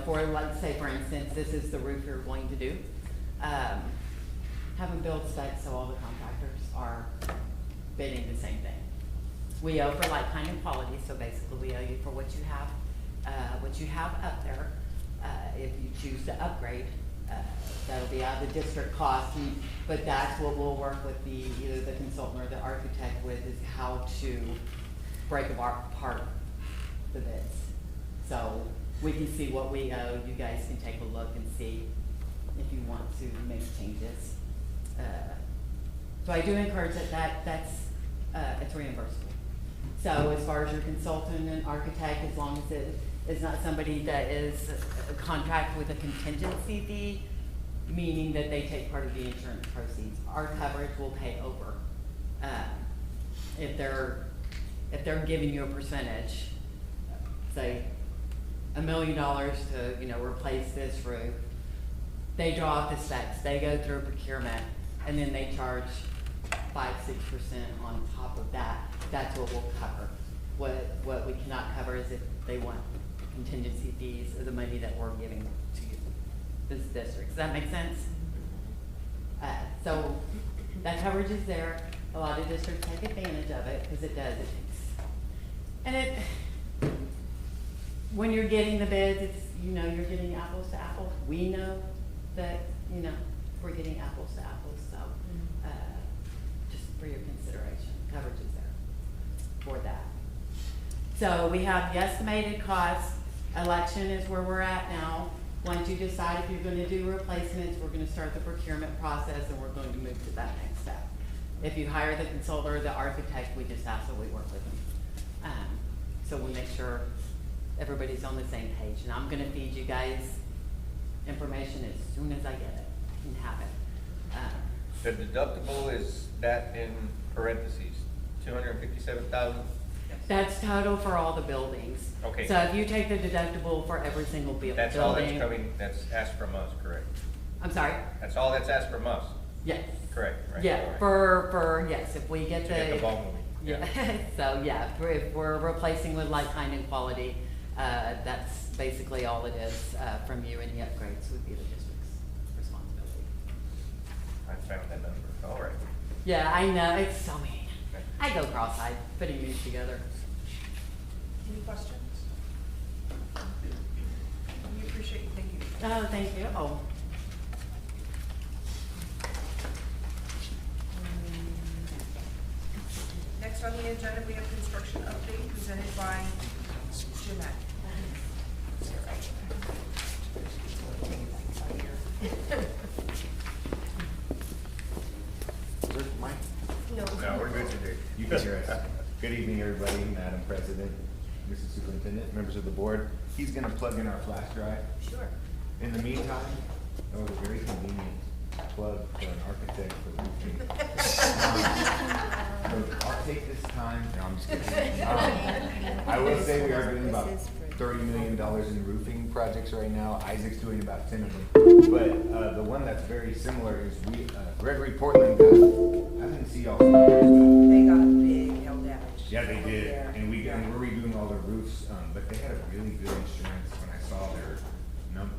For, let's say, for instance, this is the roof you're going to do. Have them build specs so all the contractors are bidding the same thing. We owe for like, kind, and quality, so basically we owe you for what you have up there. If you choose to upgrade, that'll be out of the district cost, but that's what we'll work with either the consultant or the architect with, is how to break apart the bids. So we can see what we owe, you guys can take a look and see if you want to make changes. So I do encourage that's it's reimbursable. So as far as your consultant and architect, as long as is not somebody that is a contract with a contingency fee, meaning that they take part of the insurance proceeds. Our coverage will pay over. If they're giving you a percentage, say $1 million to, replace this roof, they draw out the specs, they go through procurement, and then they charge 5-6% on top of that. That's what we'll cover. What we cannot cover is if they want contingency fees or the money that we're giving to you, this district. Does that make sense? So that coverage is there. A lot of districts take advantage of it because it does. When you're getting the bids, it's, you're getting apples to apples. We know that, we're getting apples to apples. So just for your consideration, coverage is there for that. So we have the estimated cost. Election is where we're at now. Once you decide if you're going to do replacements, we're going to start the procurement process and we're going to move to that next step. If you hire the consultant or the architect, we just ask that we work with them. So we make sure everybody's on the same page. And I'm going to feed you guys information as soon as I get it and have it. The deductible is that in parentheses, 257,000? That's total for all the buildings. Okay. So if you take the deductible for every single building. That's all that's coming, that's asked from us, correct? I'm sorry? That's all that's asked from us, Yes. correct, right? Yeah, All right. for yes, if we get To get the ball moving. Yeah, so yeah, if we're replacing with like, kind, and quality, that's basically all it is from you. Any upgrades would be the district's responsibility. I found that number, all right. Yeah, I know, it's so mean. I go cross-eyed putting these together. Any questions? We appreciate you, thank you. Oh, thank you. Oh. Next on the agenda, we have construction update presented by Jeanette. No, we're good today. You can hear us. Good evening, everybody, Madam President, Mrs. Superintendent, members of the board. He's gonna plug in our flash drive. Sure. In the meantime, that was a very convenient plug for an architect for roofing. So I'll take this time, no, I'm just kidding. I will say we are doing about $30 million in roofing projects right now. Isaac's doing about 10 of them. But the one that's very similar is Gregory Portland got, I didn't see y'all. They got big hail damage. Yeah, they did, Yeah. and we're redoing all the roofs, but they had a really good insurance when I saw their number,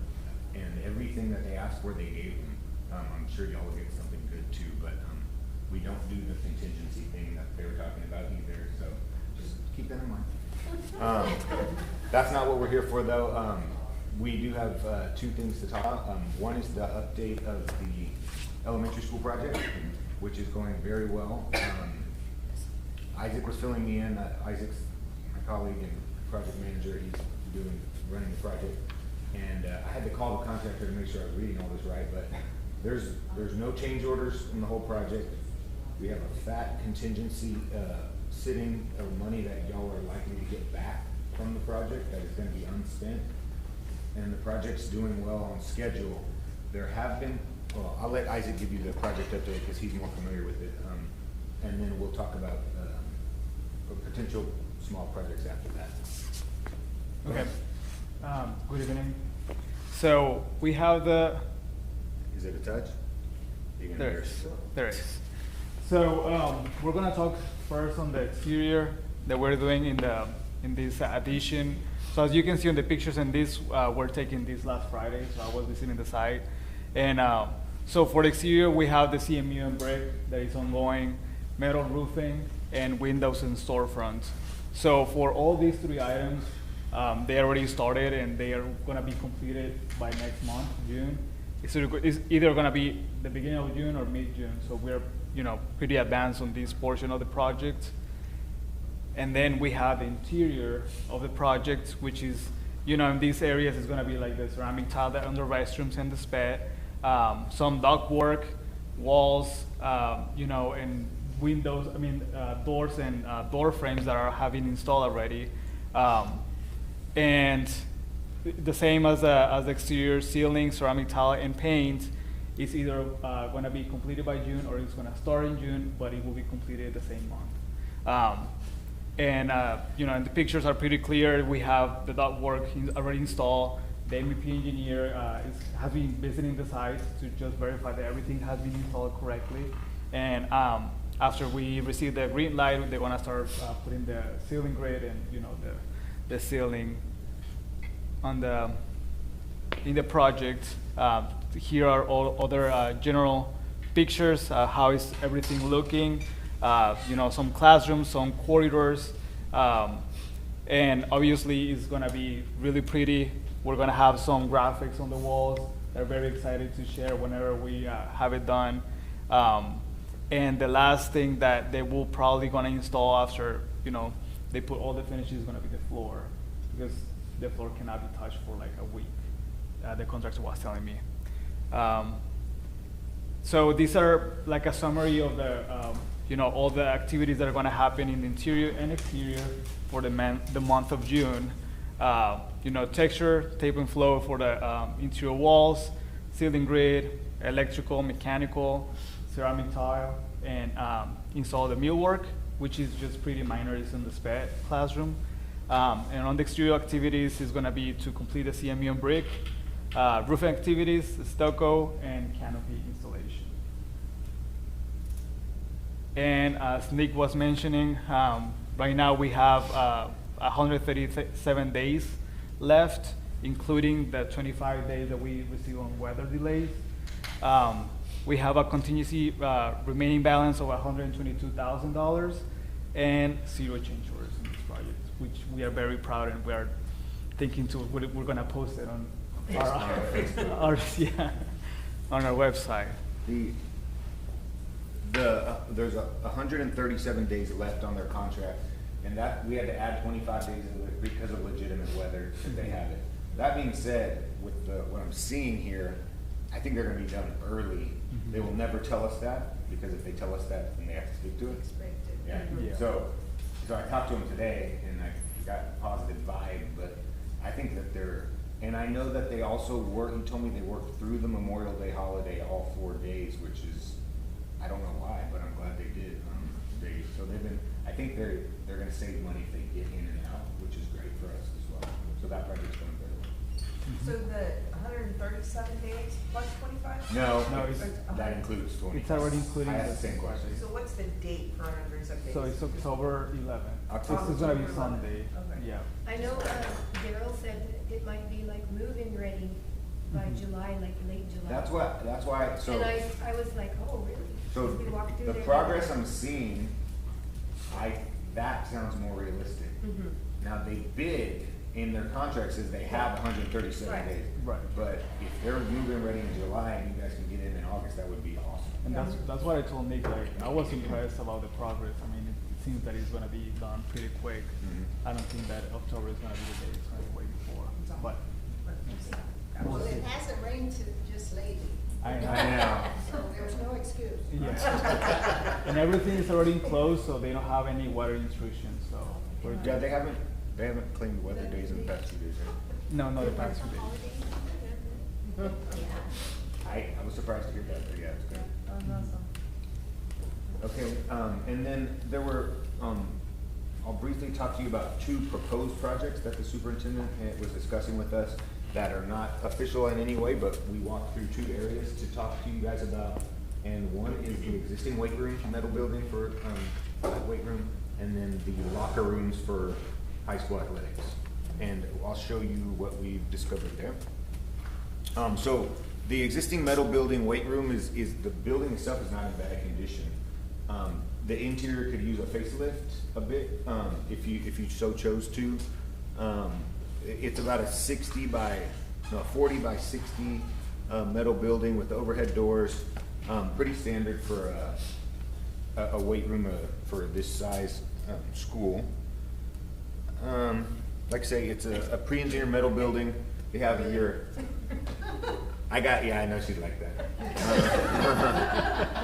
and everything that they asked for, they gave them. I'm sure y'all will get something good too, but we don't do the contingency thing that they were talking about either, so just keep that in mind. That's not what we're here for though. We do have two things to talk about. One is the update of the elementary school project, which is going very well. Isaac was filling me in. Isaac's my colleague and project manager. He's running the project. And I had to call the contractor to make sure I was reading all this right, but there's no change orders in the whole project. We have a fat contingency sitting of money that y'all are likely to get back from the project that is going to be unspent. And the project's doing well on schedule. There have been, well, I'll let Isaac give you the project update because he's more familiar with it. And then we'll talk about potential small projects after that. Okay. Good evening. So we have the. Is it a touch? There is. There is. So we're gonna talk first on the exterior that we're doing in this addition. So as you can see on the pictures in this, we're taking this last Friday. So I was visiting the site, and so for the exterior we have the CMU and brick that is ongoing, metal roofing, and windows and storefronts. So for all these three items, they already started and they are going to be completed by next month, June. It's either going to be the beginning of June or mid-June. So we're, pretty advanced on this portion of the project. And then we have the interior of the project, which is, in these areas it's going to be like the ceramic tile that on the restrooms and the sped, some ductwork, walls, and windows, doors and door frames that are having installed already. And the same as the exterior ceiling, ceramic tile, and paint is either going to be completed by June or it's going to start in June, but it will be completed the same month. And the pictures are pretty clear. We have the ductwork already installed. The MEP engineer has been visiting the site to just verify that everything has been installed correctly. And after we receive the green light, they're going to start putting the ceiling grid and the ceiling on in the project. Here are all other general pictures. How is everything looking? Some classrooms, some corridors, and obviously it's going to be really pretty. We're going to have some graphics on the walls. They're very excited to share whenever we have it done. And the last thing that they will probably going to install after they put all the finishes is going to be the floor, because the floor cannot be touched for like a week. The contractor was telling me. So these are like a summary of the all the activities that are going to happen in the interior and exterior for the month of June. Texture, tape and flow for the interior walls, ceiling grid, electrical, mechanical, ceramic tile, and install the millwork, which is just pretty minor. It's in the sped classroom. And on the exterior activities is going to be to complete the CMU and brick, roofing activities, stucco, and canopy installation. And as Nick was mentioning, right now we have 137 days left, including the 25 days that we receive on weather delays. We have a contingency remaining balance of $122,000 and 0 change orders in this project, which we are very proud, and we are thinking we're going to post it on on our website. There's 137 days left on their contract, and that we had to add 25 days of it because of legitimate weather that they have it. That being said, with what I'm seeing here, I think they're going to be done early. Mm-hmm. They will never tell us that, because if they tell us that, then they have to stick to it. Yeah. Yeah. So I talked to them today, and I got a positive vibe, but I think that and I know that they also he told me they worked through the Memorial Day holiday all 4 days, which is, I don't know why, but I'm glad they did. I think they're going to save money if they get in and out, which is great for us as well. So that project's going very well. So the 137 days plus 25? No, it's- that includes 20. It's already including I had the the same question. So what's the date for 137 days? So it's October 11th. October This is going to be 11th. Sunday. Okay. Yeah. I know Daryl said it might be like move-in ready by July, like late July. That's why, so. And I was like, oh, really? So We walked through the there. progress I'm seeing, that sounds more realistic. Mhm. Now, they bid in their contract says they have 137 Right. days. Right. But if they're moving ready in July and you guys can get in August, that would be awesome. And that's what I told Nick. Like, I was impressed about the progress. I mean, it seems that it's going to be done pretty quick. Mhm. I don't think that October is going to be the day it's going to be way before. But Well, it hasn't rained just lately, I know. so there's no excuse. Yeah. And everything is already enclosed, so they don't have any water intrusion. So we're Yeah, they haven't claimed weather days in the past 2 days, right? no, the past 2 days. I was surprised to hear that, but yeah, it's good. Okay, and then there were, I'll briefly talk to you about 2 proposed projects that the superintendent was discussing with us that are not official in any way, but we walked through 2 areas to talk to you guys about. And one is the existing weight room, metal building for that weight room, and then the locker rooms for high school athletics. And I'll show you what we've discovered there. So the existing metal building weight room is the building itself is not in bad condition. The interior could use a facelift a bit, if you so chose to. It's about a 40 by 60 metal building with the overhead doors. Pretty standard for a weight room for this size school. Like I say, it's a pre-engineered metal building. They have your. I know she'd like that.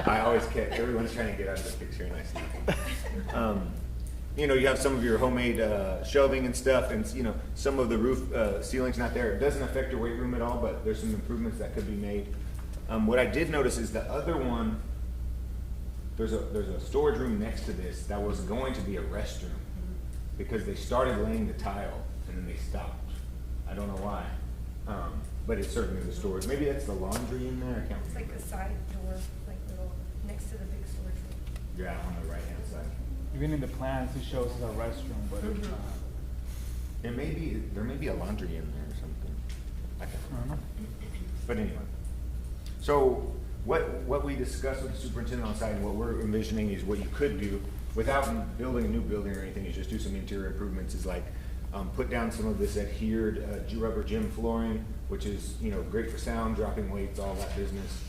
I always catch, everyone's trying to get out of the picture and I see. you know, you have some of your homemade shelving and stuff, and you know, some of the roof ceiling's not there. It doesn't affect your weight room at all, but there's some improvements that could be made. What I did notice is the other one, there's a storage room next to this that was going to be a restroom because they started laying the tile and then they stopped. I don't know why, but it certainly is a storage. Maybe that's the laundry in there. I can't It's like remember. a side door, like little, next to the big storage room. Yeah, on the right hand side. Even in the plans, it shows as a restroom, but it's not. There may be a laundry in there or something. I can't I don't remember. know. But anyway, so what we discussed with the superintendent on site and what we're envisioning is what you could do without building a new building or anything, is just do some interior improvements, is like put down some of this adhered rubber gym flooring, which is, you know, great for sound, dropping weights, all that business.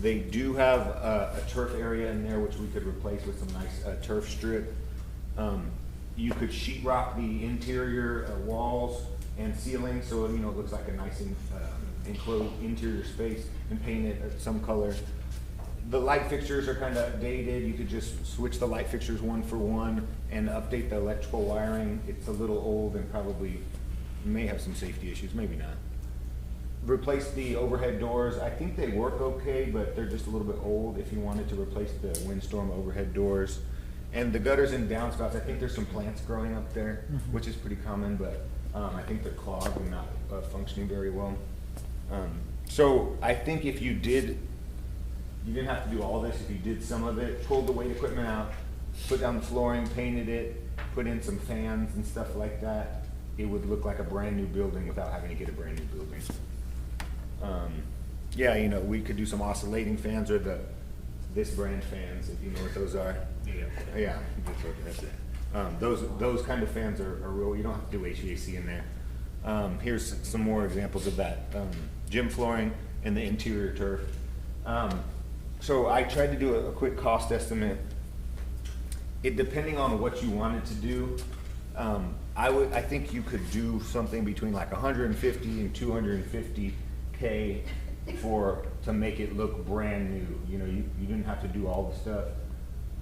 They do have a turf area in there which we could replace with some nice turf strip. You could sheetrock the interior walls and ceiling so, you know, it looks like a nice enclosed interior space, and paint it some color. The light fixtures are kind of dated. You could just switch the light fixtures one for one and update the electrical wiring. It's a little old and probably may have some safety issues, maybe not. Replace the overhead doors. I think they work okay, but they're just a little bit old if you wanted to replace the windstorm overhead doors. And the gutters and downspouts, I think there's some plants growing up there, which is pretty common, but I think they're clogged and not functioning very well. So I think if you didn't have to do all this. If you did some of it, pulled the weight equipment out, put down the flooring, painted it, put in some fans and stuff like that, it would look like a brand new building without having to get a brand new building. Yeah, you know, we could do some oscillating fans or this brand fans, if you know what those are. Yeah, that's it. Those kind of fans are real. You don't have to do HVAC in there. Here's some more examples of that. Gym flooring and the interior turf. So I tried to do a quick cost estimate. It depending on what you wanted to do, I think you could do something between like 150 and 250K to make it look brand new. You know, you didn't have to do all the stuff.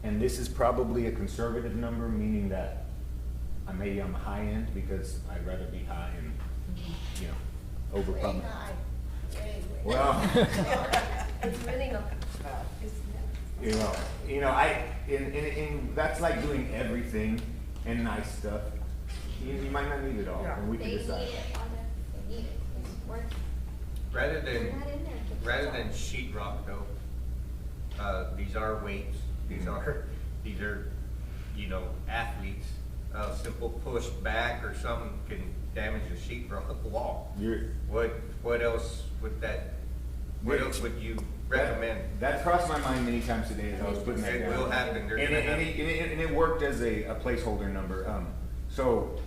And this is probably a conservative number, meaning that I may be on the high end because I'd rather be high and, you know, overcome. Way high. Way. Well, It's really not, you know, and that's like doing everything and nice stuff. You might not need it all, Yeah. and we can They need decide. it on the, they need it, it's work. Rather We're not in there. rather than sheetrock though, these are weights, these are, you know, athletes. Simple push back or something can damage the sheetrock wall. What else would you recommend? That crossed my mind many times today as I was putting that It down. will happen. And it worked as a placeholder number. So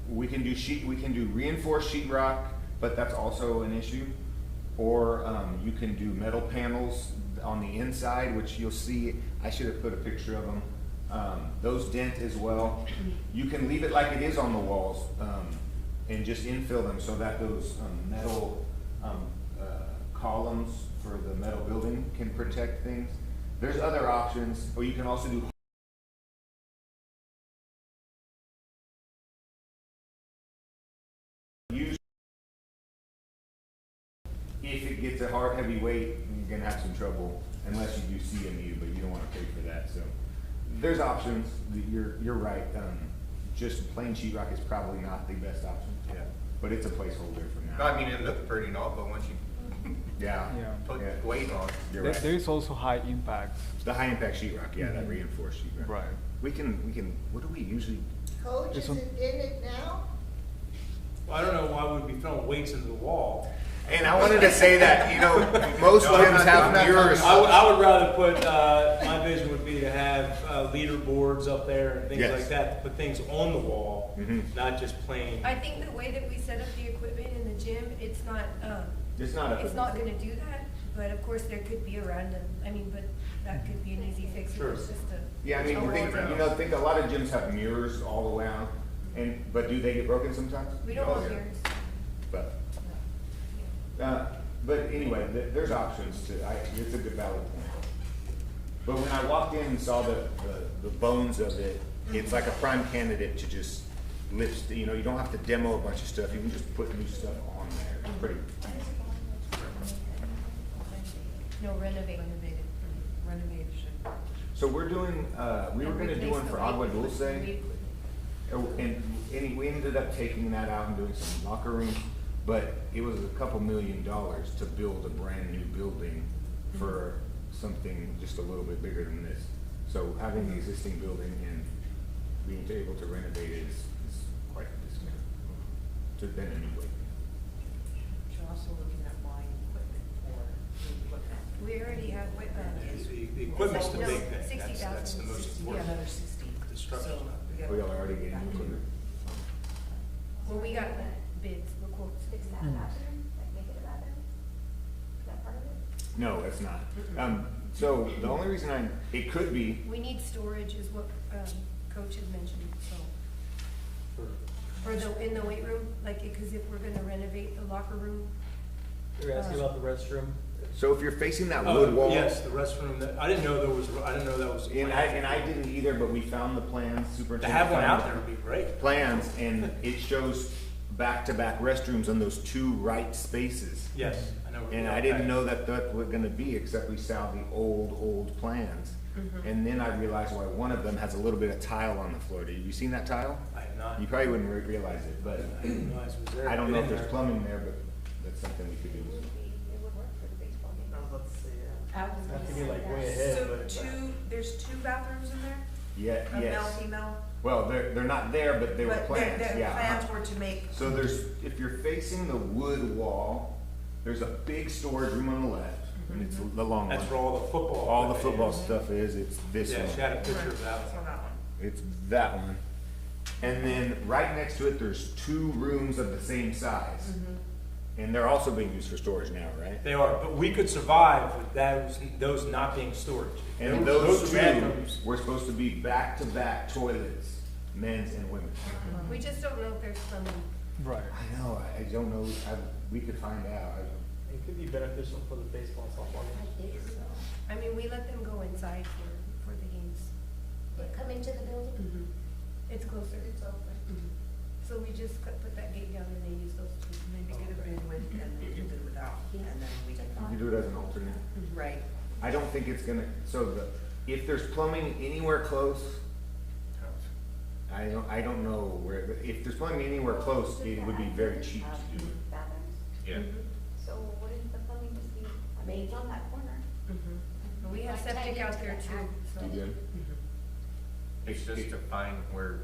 we can do reinforced sheetrock, but that's also an issue. Or you can do metal panels on the inside, which you'll see. I should have put a picture of them. Those dent as well. You can leave it like it is on the walls and just infill them so that those metal columns for the metal building can protect things. There's other options, or you can also do if it gets a hard, heavy weight, you're gonna have some trouble unless you do CMU, but you don't want to pay for that. So there's options. You're right. Just plain sheetrock is probably not the best option. Yeah. But it's a placeholder for No, now. I mean, it looks pretty and all, but once you Yeah. Yeah. put Yeah. weight on it. You're There right. is also high impact. The high impact sheetrock, yeah, that reinforced sheetrock. Right. We can. What do we usually? Coach, This is one- it in it now? Well, I don't know why we'd be throwing weights into the wall. And I wanted to say that, you know, most No, I'm gyms not- have I'm not mirrors. I would rather put, my vision would be to have leaderboards up there and things Yes. like that, to put things on the wall, not just plain. I think the way that we set up the equipment in the gym, it's not It's not a. it's not gonna do that, but of course there could be a random, but that could be an easy fix if Sure. it's just a. Yeah, I mean, a think, wall. think a lot of gyms have mirrors all the way out, but do they get broken sometimes? We don't Oh, want yeah. mirrors. But anyway, there's options to, it's a good valid point. But when I walked in and saw the bones of it, it's like a prime candidate to just lift, you know, you don't have to demo a bunch of stuff, you can just put new stuff on there. It's pretty No, renovate. Renovation. So we're doing, we were gonna do one for Agua Dulce. And we ended up taking that out and doing some locker rooms, but it was a couple $1 million to build a brand new building for something just a little bit bigger than this. So having the existing building and being able to renovate it is quite dismaying. To then a new way. You're also looking at buying equipment for new equipment. We already have, The equipment's the No, big thing, 60,000. that's the most Yeah, important. another 60. The structure's So, not. we gotta- We are already getting equipment. well, we got bids, the quotes. Fix that bathroom, like make it a bathroom? Is that part of it? No, it's not. So the only reason it could be, We need storage is what, Coach had mentioned, so. In the weight room, like, because if we're gonna renovate the locker room. You're asking about the restroom? so if you're facing that wood wall. Yes, the restroom, I didn't know that was a And plan. I didn't either, but we found the plans, To superintendent. have one found out there would be great. Plans, and it shows back-to-back restrooms on those two right spaces. Yes, I know. And I didn't know that was gonna be, except we saw the old plans. And then I realized why one of them has a little bit of tile on the floor. Have you seen that tile? I have not. You probably wouldn't realize it, but I didn't realize it was there. I don't know if Been there's there. plumbing there, but that's something we could do. It would work for the baseball game. I was about to say, I was not to gonna get say like that. way ahead, So but. there's two bathrooms in there? Yeah, A male, yes. female? Well, they're not there, but they were But plans, their yeah. plans were to make. So if you're facing the wood wall, there's a big storage room on the left, and it's the long one. That's where all the football. All the equipment football is. stuff is, it's this Yeah, one. she had a picture of that So one. that one. It's that one. And then right next to it, there's two rooms of the same size. And they're also being used for storage now, right? They are, but we could survive with those not being storage. And those are two bathrooms. were supposed to be back-to-back toilets, men's and women's. We just don't know if there's plumbing. Right. I know, I don't know, we could find out. It could be beneficial for the baseball and softball games. I mean, we let them go inside for the games. They come into the building? It's closer. It's open. So we just put that gate down and they use those two. Maybe get a bid with and we can bid without, and then we can. You do it as an alternate. Right. I don't think it's gonna, if there's plumbing anywhere close, I don't know where, but if there's plumbing anywhere close, it would be very cheap to do it. Bathrooms? Yeah. So wouldn't the plumbing just be made on that corner? But we have Like septic tied out into there the too, house. so. You good? It's just to find where,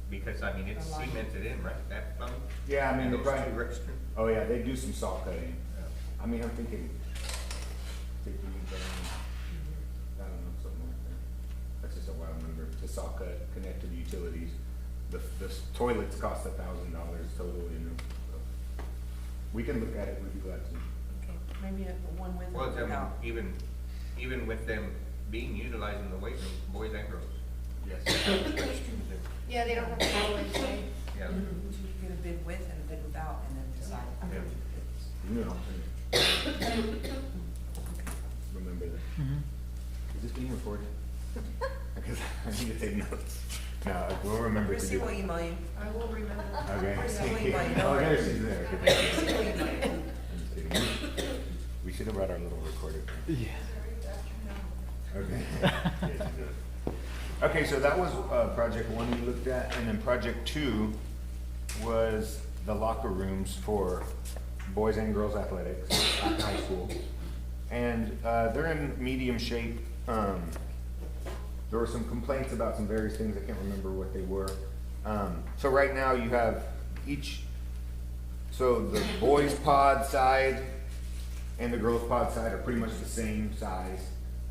because I mean, it's cemented in, right, that plumbing? Yeah, I mean, And they those probably, two restrooms? oh yeah, they do some saw cutting. I mean, I'm thinking 50 grand, I don't know, something like that. That's just a wild number, to saw cut, connect to the utilities. The toilets cost $1,000 total, you know. So we can look at it, we'd be glad to. Okay, maybe one with Well, and I without. mean, even with them utilizing the weight room, boys and girls. Yes. Restrooms there. Yeah, they don't have to go inside. Yeah. So you get a bid with and a bid without, and then decide. Yeah. You know, alternate. Remember that. Is this being recorded? Because I need to take notes. No, we'll remember to Chrissy do will it. email you. I will remember. Okay. Chrissy will Thank you. email you. Oh, there she's there. Okay, thank you. Chrissy will email you. I'm just kidding. We should have brought our little recorder. Yeah. Okay. Yeah, she did. Okay, so that was, project one we looked at, and then project two was the locker rooms for boys and girls athletics at high school. And, they're in medium shape. There were some complaints about some various things, I can't remember what they were. So right now you have so the boys pod side and the girls pod side are pretty much the same size,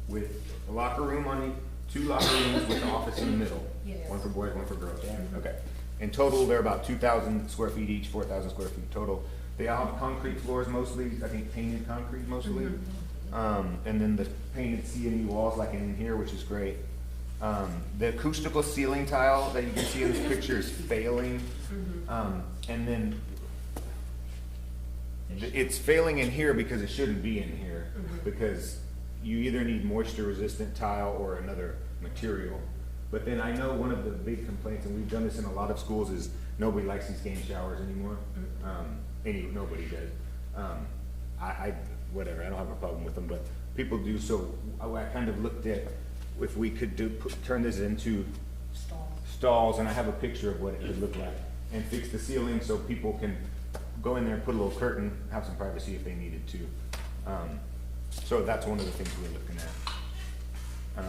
with a locker room on two locker rooms with the office in the middle. Yes. One for boys, one for girls. Okay. In total, they're about 2,000 square feet each, 4,000 square feet total. They all have concrete floors mostly, I think painted concrete mostly. And then the painted C&E walls like in here, which is great. The acoustical ceiling tile that you can see in this picture is failing. And then it's failing in here because it shouldn't be in here, because you either need moisture resistant tile or another material. But then I know one of the big complaints, and we've done this in a lot of schools, is nobody likes these game showers anymore. Nobody does. Whatever, I don't have a problem with them, but people do. So I kind of looked at if we could turn this into stalls, and I have a picture of what it could look like, and fix the ceiling so people can go in there and put a little curtain, have some privacy if they needed to. So that's one of the things we're looking at.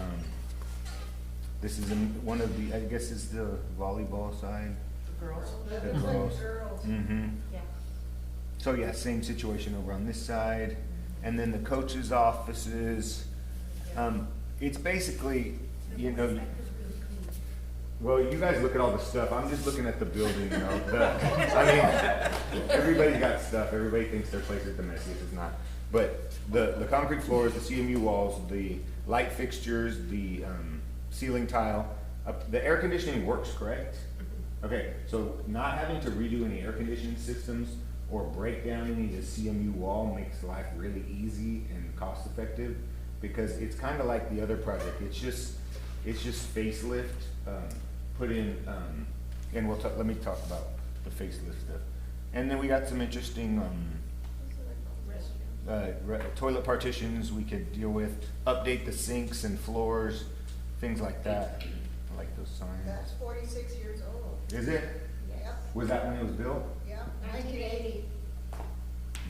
This is one of the, I guess is the volleyball side. The girls. The girls. Mm-hmm. Yeah. So yeah, same situation over on this side. And then the coaches' offices. It's basically, you know, well, you guys look at all the stuff. I'm just looking at the building, you know. I mean, everybody's got stuff. Everybody thinks their place is the messiest. It's not. But the concrete floors, the CMU walls, the light fixtures, the ceiling tile, the air conditioning works, correct? Okay, so not having to redo any air conditioning systems or break down any of the CMU wall makes life really easy and cost effective, because it's kind of like the other project. It's just facelift, put in, and let me talk about the facelift stuff. And then we got some interesting toilet partitions we could deal with, update the sinks and floors, things like that. I like those signs. That's 46 years old. Is it? Yep, Was that when it was built? yep, 1980.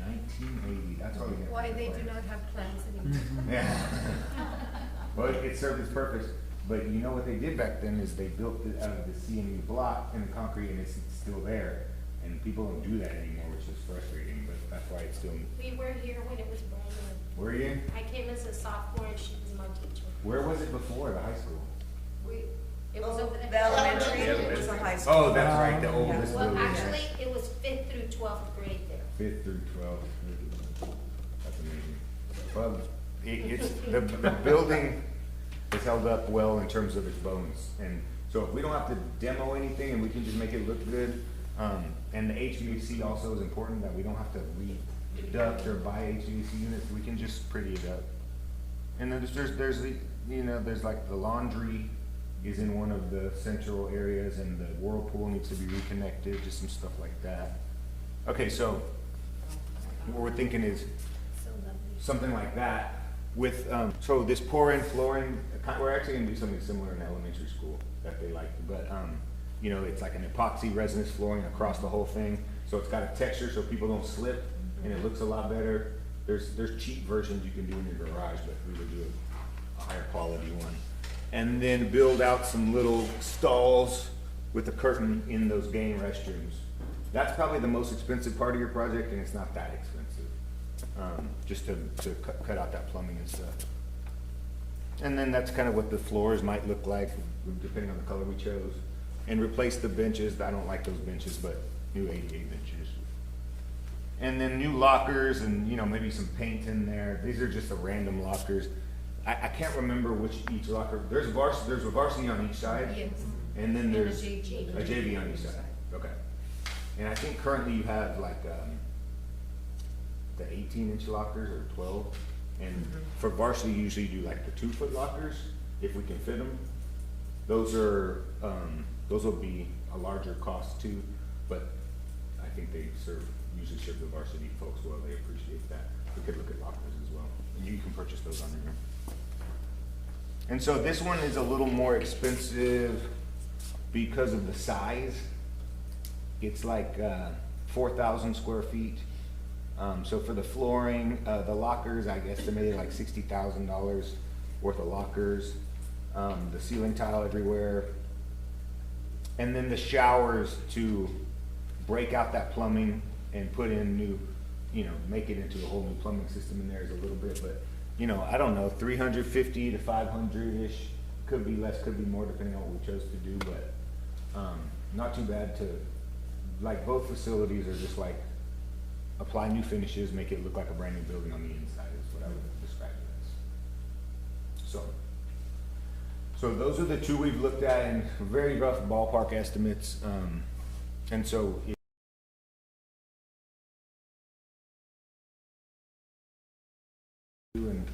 1980, that's why we get. Why they do not have plans anymore. Yeah. Well, it served its purpose, but you know what they did back then is they built it out of the CMU block and the concrete, and it's still there. And people don't do that anymore, which is frustrating, but that's why it's still. We were here when it was brand new. Were you? I came as a sophomore and she was my teacher. Where was it before, the high school? It was over The there. elementary, it was a high school. Oh, that's right, the oldest Well, building. actually, it was 5th through 12th grade there. 5th through 12th. That's amazing. Well, it's, the building is held up well in terms of its bones. And so if we don't have to demo anything and we can just make it look good, and the HVAC also is important, that we don't have to reduct or buy HVAC units, we can just pretty it up. And then there's the, you know, there's like the laundry is in one of the central areas, and the whirlpool needs to be reconnected, just some stuff like that. Okay, so what we're thinking is something like that with, so this pour-in flooring, we're actually gonna do something similar in elementary school that they like, but you know, it's like an epoxy resinous flooring across the whole thing, so it's got a texture so people don't slip, and it looks a lot better. There's cheap versions you can do in your garage, but we would do a higher quality one. And then build out some little stalls with a curtain in those game restrooms. That's probably the most expensive part of your project, and it's not that expensive. Just to cut out that plumbing and stuff. And then that's kind of what the floors might look like, depending on the color we chose. And replace the benches. I don't like those benches, but new ADA benches. And then new lockers, and you know, maybe some paint in there. These are just the random lockers. I can't remember which each locker. There's a varsity on each side. Yes. And then there's a JV on each side. Okay. And I think currently you have like the 18-inch lockers or 12. And for varsity, you usually do like the 2-foot lockers if we can fit them. Those will be a larger cost too, but I think they usually serve the varsity folks well. They appreciate that. We could look at lockers as well, and you can purchase those on your own. And so this one is a little more expensive because of the size. It's like 4,000 square feet. So for the flooring, the lockers, I estimated like $60,000 worth of lockers. The ceiling tile everywhere. And then the showers to break out that plumbing and put in new, you know, make it into a whole new plumbing system in there is a little bit, but you know, I don't know, 350 to 500-ish, could be less, could be more, depending on what we chose to do, but not too bad to, like both facilities are just like, apply new finishes, make it look like a brand new building on the inside is what I would describe it as. So those are the two we've looked at in very rough ballpark estimates, and so and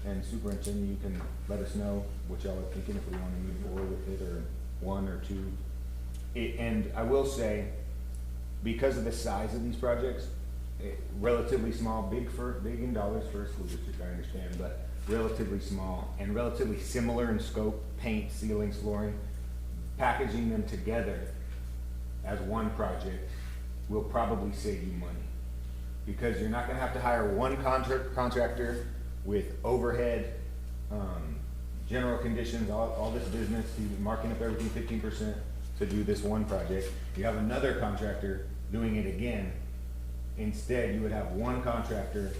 And superintendent, you can let us know what y'all are thinking, if we wanna move forward with it, or one or two. And I will say, because of the size of these projects, relatively small, big in dollars for a school district, I understand, but relatively small and relatively similar in scope, paint, ceilings, flooring, packaging them together as one project will probably save you money. Because you're not gonna have to hire one contractor with overhead, general conditions, all this business, he's marking up everything 15% to do this one project. You have another contractor doing it again. Instead, you would have one contractor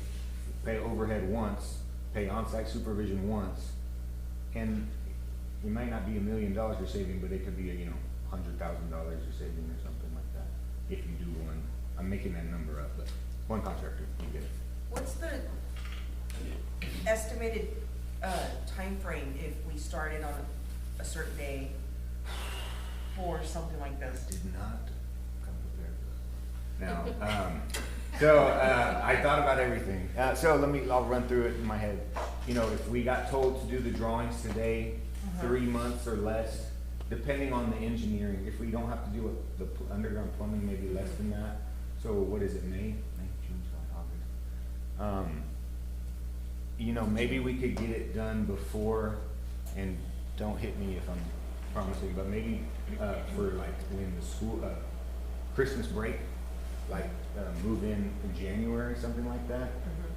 pay overhead once, pay on-site supervision once, and it might not be $1 million you're saving, but it could be, $100,000 you're saving or something like that, if you do one. I'm making that number up, but one contractor, you get it. What's the estimated timeframe if we started on a certain day for something like this? Did not come prepared for that. No, I thought about everything. I'll run through it in my head. If we got told to do the drawings today, 3 months or less, depending on the engineering. If we don't have to do the underground plumbing, maybe less than that. So what is it, May, June, July, August? Maybe we could get it done before, and don't hit me if I'm promising, but maybe for like when the school, Christmas break, move in January, something like that,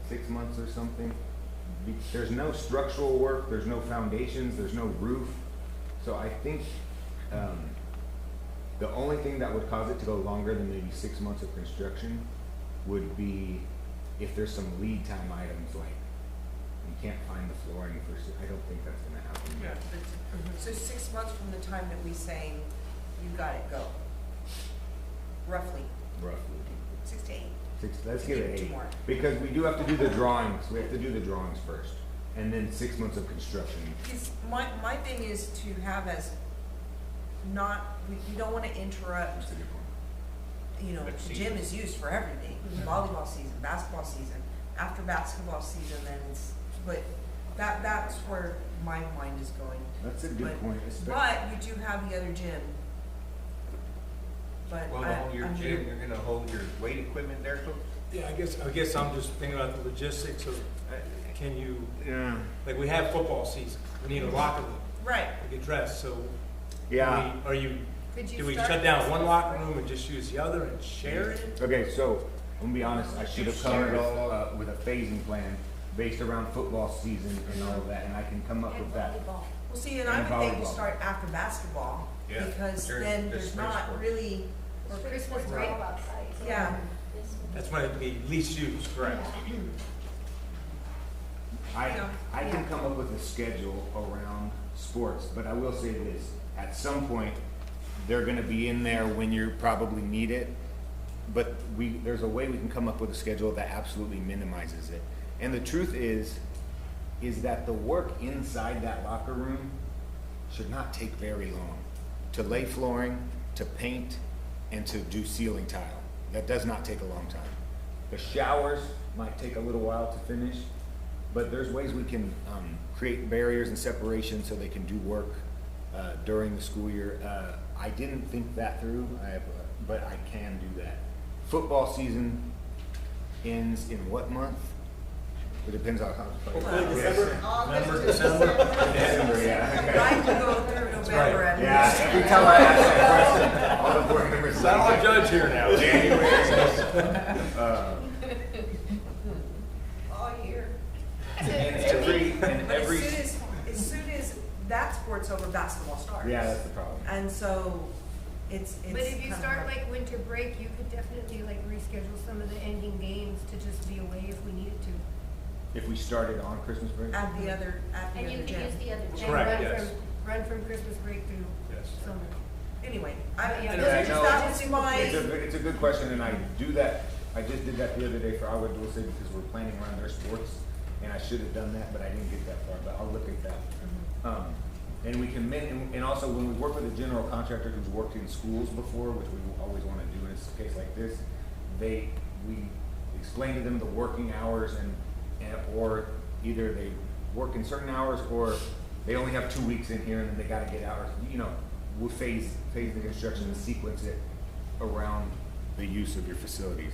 6 months or something. There's no structural work, there's no foundations, there's no roof. So I think the only thing that would cause it to go longer than maybe 6 months of construction would be if there's some lead time items, like you can't find the flooring for, I don't think that's gonna happen. Yeah. So 6 months from the time that we say you got it, go. Roughly. 6 to 8. Let's give it 2 8. more. Because we do have to do the drawings. We have to do the drawings first. And then 6 months of construction. My thing is to have as not, we don't want to interrupt, That's a good point. the gym is used for everything. Volleyball season, basketball season, after basketball season, then but that's where my mind is going. That's a good point. But you do have the other gym. But Well, to hold your gym, you're gonna hold your weight equipment there, so? Yeah, I guess I'm just thinking about the logistics of, can you, Yeah. like, we have football season, we need a locker room Right. to get dressed, so. Yeah. Do we shut down one locker room and just use the other and share it? Okay, so I'm gonna be honest. I should have come with a phasing plan based around football season and all of that, and I can come up with that. Well, see, and I would think you start after basketball, Yeah. because During then the there's spring not sport. really, Or Christmas break outside. yeah. That's when it'd be least used, correct? I can come up with a schedule around sports, but I will say this, at some point, they're gonna be in there when you probably need it, but there's a way we can come up with a schedule that absolutely minimizes it. And the truth is that the work inside that locker room should not take very long. To lay flooring, to paint, and to do ceiling tile. That does not take a long time. The showers might take a little while to finish, but there's ways we can create barriers and separation so they can do work during the school year. I didn't think that through, but I can do that. Football season ends in what month? It depends on how. Hopefully December. August, December. December, yeah. Right to go through November and. Yeah, every time I ask that question, all the board members. So I'm a judge here now. January. all year. And every. As soon as that sport's over, basketball starts. Yeah, that's the problem. And so it's. But if you kind of start hard. like winter break, you could definitely reschedule some of the ending games to just be away if we needed to. If we started on Christmas break? At the other And you gym. can use the other And gym. Correct, run yes. Run from Christmas break through Yes. summer. Anyway, Yeah, those are just, that was my. It's a good question, and I do that. I just did that the other day for our Dulce because we're planning around their sports, and I should have done that, but I didn't get that far. But I'll look at that. And we can and also when we work with a general contractor who's worked in schools before, which we always want to do in a case like this, we explain to them the working hours and or either they working certain hours, or they only have 2 weeks in here and then they gotta get out, or, you know, we'll phase the construction and sequence it around the use of your facilities.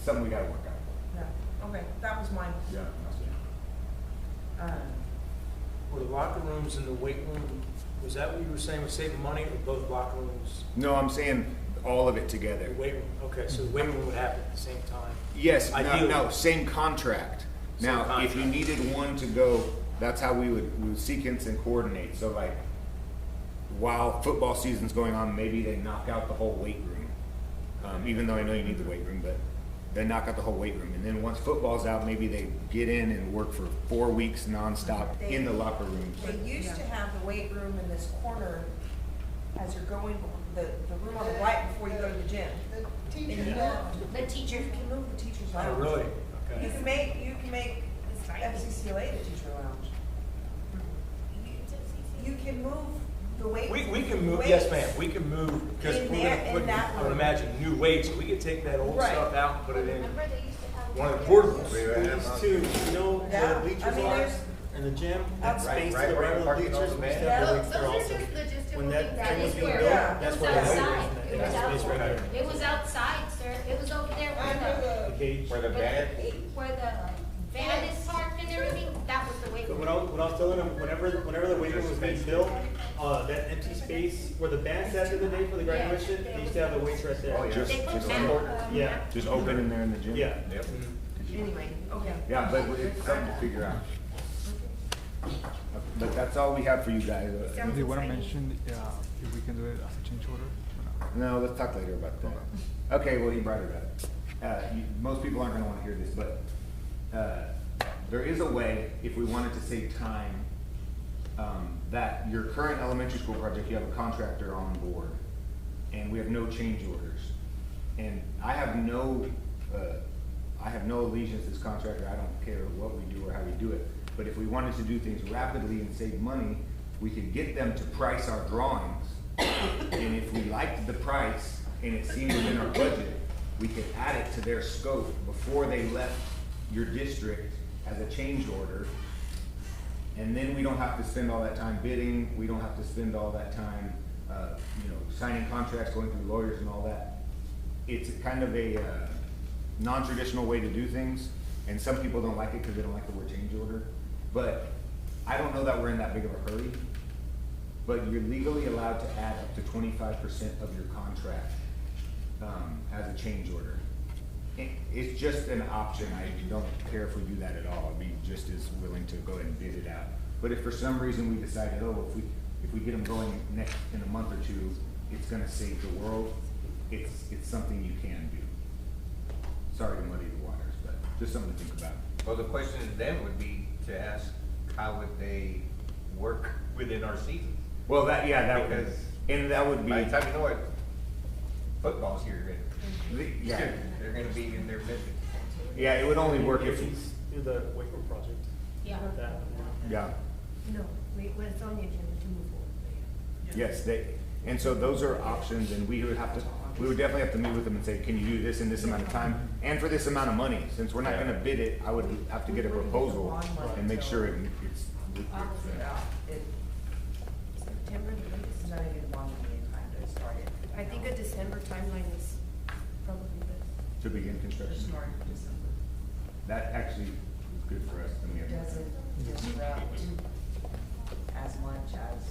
Something we gotta work out. Yeah, okay, that was mine. Yeah. Were the locker rooms and the weight room, was that what you were saying was saving money, or both locker rooms? No, I'm saying all of it together. The weight room, okay, so the weight room would happen at the same time? Yes, Ideally. no, same contract. Same Now, if you contract. needed one to go, that's how we would sequence and coordinate. So like, while football season's going on, maybe they knock out the whole weight room. Even though I know you need the weight room, but they knock out the whole weight room. And then once football's out, maybe they get in and work for 4 weeks nonstop in the locker rooms. They used to have the weight room in this corner as you're going, the room on the right before you go to the gym. The And teacher you lounge. moved, the teacher, you can move the teacher's Oh, lounge. really? You Okay. can make FCCLA the teacher lounge. You can move the weight. We can move, yes weights ma'am, we can move, because in we're there, gonna in put, that I would room. imagine, new weights, so we could take that old Right. stuff out and put it in Remember they used to have. one of the portables. These two, you know, Yeah, the I bleachers mean, are there's- in the gym, that Right, space to right the where right you're of the parking bleachers, all the we used to vans. have the Those weights there are also. just logistical When that things. gym That was is being where, built, Yeah. that's it where was the weight outside. room, It and was that space right outside. there. It was outside, sir. It was over there where Under the, The cage. Where the band, where the van is parked and everything. That was the weight So room. what I was telling them, whenever the weight room was being built, that empty space where the band sat the other day for the graduation, they used to have the weights right there. Oh, yeah. Just, They put just, mat- Yeah. just open in there in the gym. Yeah. yep. Anyway, okay. Yeah, but it's something to figure out. But that's all we have for you guys. Do you want to mention if we can do it as a change order or not? No, let's talk later about that. Okay, well, he brought it up. Most people aren't gonna wanna hear this, but, there is a way, if we wanted to save time, that your current elementary school project, you have a contractor on board, and we have no change orders. And I have no allegiance to this contractor, I don't care what we do or how we do it. But if we wanted to do things rapidly and save money, we could get them to price our drawings. And if we liked the price and it seemed within our budget, we could add it to their scope before they left your district as a change order. And then we don't have to spend all that time bidding, we don't have to spend all that time, signing contracts, going through lawyers and all that. It's kind of a non-traditional way to do things, and some people don't like it because they don't like the word change order. But I don't know that we're in that big of a hurry, but you're legally allowed to add up to 25% of your contract as a change order. It's just an option. I don't care if we do that at all. I'd be just as willing to go ahead and bid it out. But if for some reason we decided, if we get them going in a month or two, it's gonna save the world, it's something you can do. Sorry to muddy the waters, but just something to think about. Well, the question then would be to ask, how would they work within our season? Well, that Because and that would be. By the time you know it, football's here, Yeah. they're gonna be in their business. Yeah, it would only work if, Do the weight room project. Yeah. That. yeah, No, well, it's on the agenda to move forward. yes, and so those are options, and we would definitely have to meet with them and say, can you do this in this amount of time? And for this amount of money, since we're not gonna bid it, I would have to get a proposal and make sure it's. September, the latest. It's not even bond money in time to start it. I think a December timeline is probably best. To begin construction. Start in December. That actually is good for us. I mean, It doesn't disrupt as much as.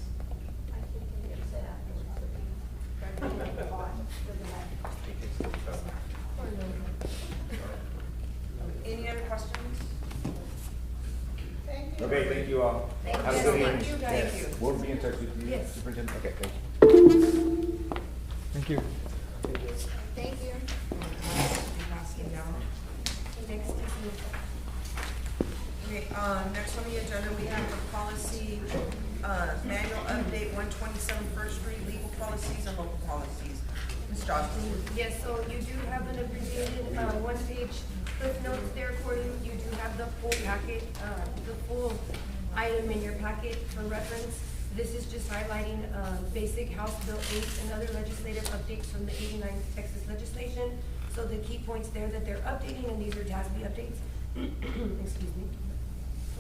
I think it gets set afterwards, so we try to get the bond for the night. Or no. Any other questions? Thank you. Okay, thank you all. Thank Have a you. good Yes, evening. thank you, guys. Thank you. We'll be in touch with you, Yes. Superintendent. Okay, thank you. Thank you. Thank you. Passing down. Next is Okay, next on the agenda, we have the policy, manual update, 127 First Street, legal policies and local policies. Ms. Johnson? Yes, so you do have an abbreviated, one-page cliff notes there for you. You do have the full packet, the full item in your packet for reference. This is just highlighting, basic House Bill 8 and other legislative updates from the '89 Texas legislation. So the key points there that they're updating, and these are TASB updates. Excuse me.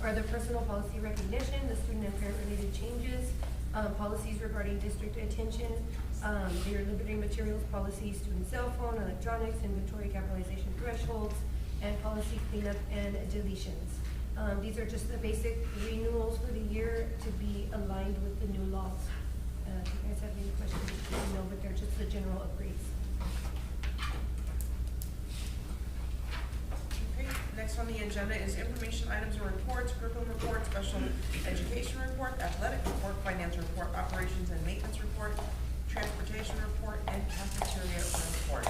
are the personal policy recognition, the student and parent-related changes, policies regarding district attention, their limiting materials policy, student cell phone, electronics, inventory capitalization thresholds, and policy cleanup and deletions. These are just the basic renewals for the year to be aligned with the new laws. If you guys have any questions, let me know, but they're just the general upgrades. Okay, next on the agenda is information items and reports, curriculum report, special education report, athletic report, finance report, operations and maintenance report, transportation report, and cafeteria report.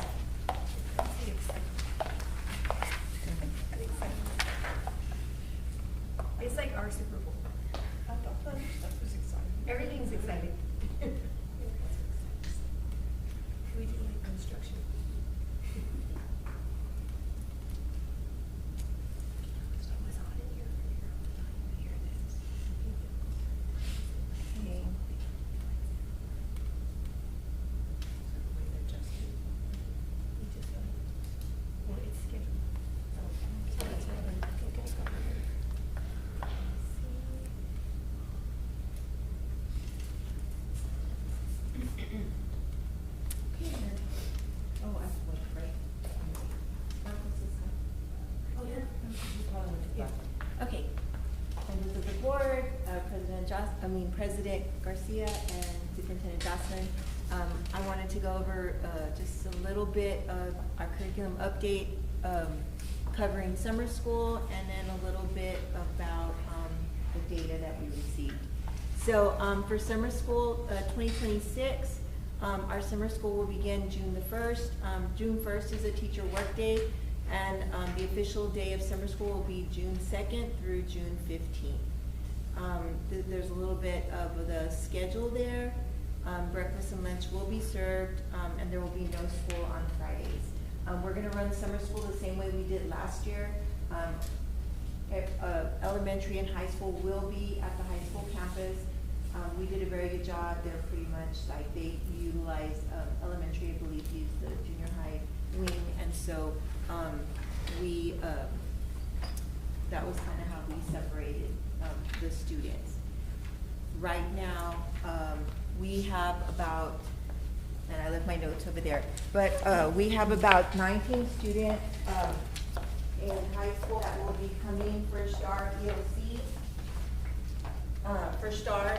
It's like our Super Bowl. I thought that stuff was exciting. Everything's exciting. We do like construction. Someone's on in here. Hear this. Okay. We just, well, it's scheduled. So that's why I'm gonna go. Oh, I went right. Oh, yeah. Yeah. Okay. Members of the board, President Garcia and Superintendent Jocelyn, I wanted to go over just a little bit of our curriculum update, covering summer school, and then a little bit about the data that we received. So for summer school 2026, our summer school will begin June the 1st. June 1st is a teacher work day, and the official day of summer school will be June 2nd through June 15th. There's a little bit of the schedule there. Breakfast and lunch will be served, and there will be no school on Fridays. We're gonna run summer school the same way we did last year. Elementary and high school will be at the high school campus. We did a very good job. They're pretty much like, they utilize, elementary, I believe, used the junior high wing, and so, that was kind of how we separated, the students. Right now, we have about, and I left my notes over there, but, we have about 19 students, in high school that will be coming for STAR EOC, for STAR,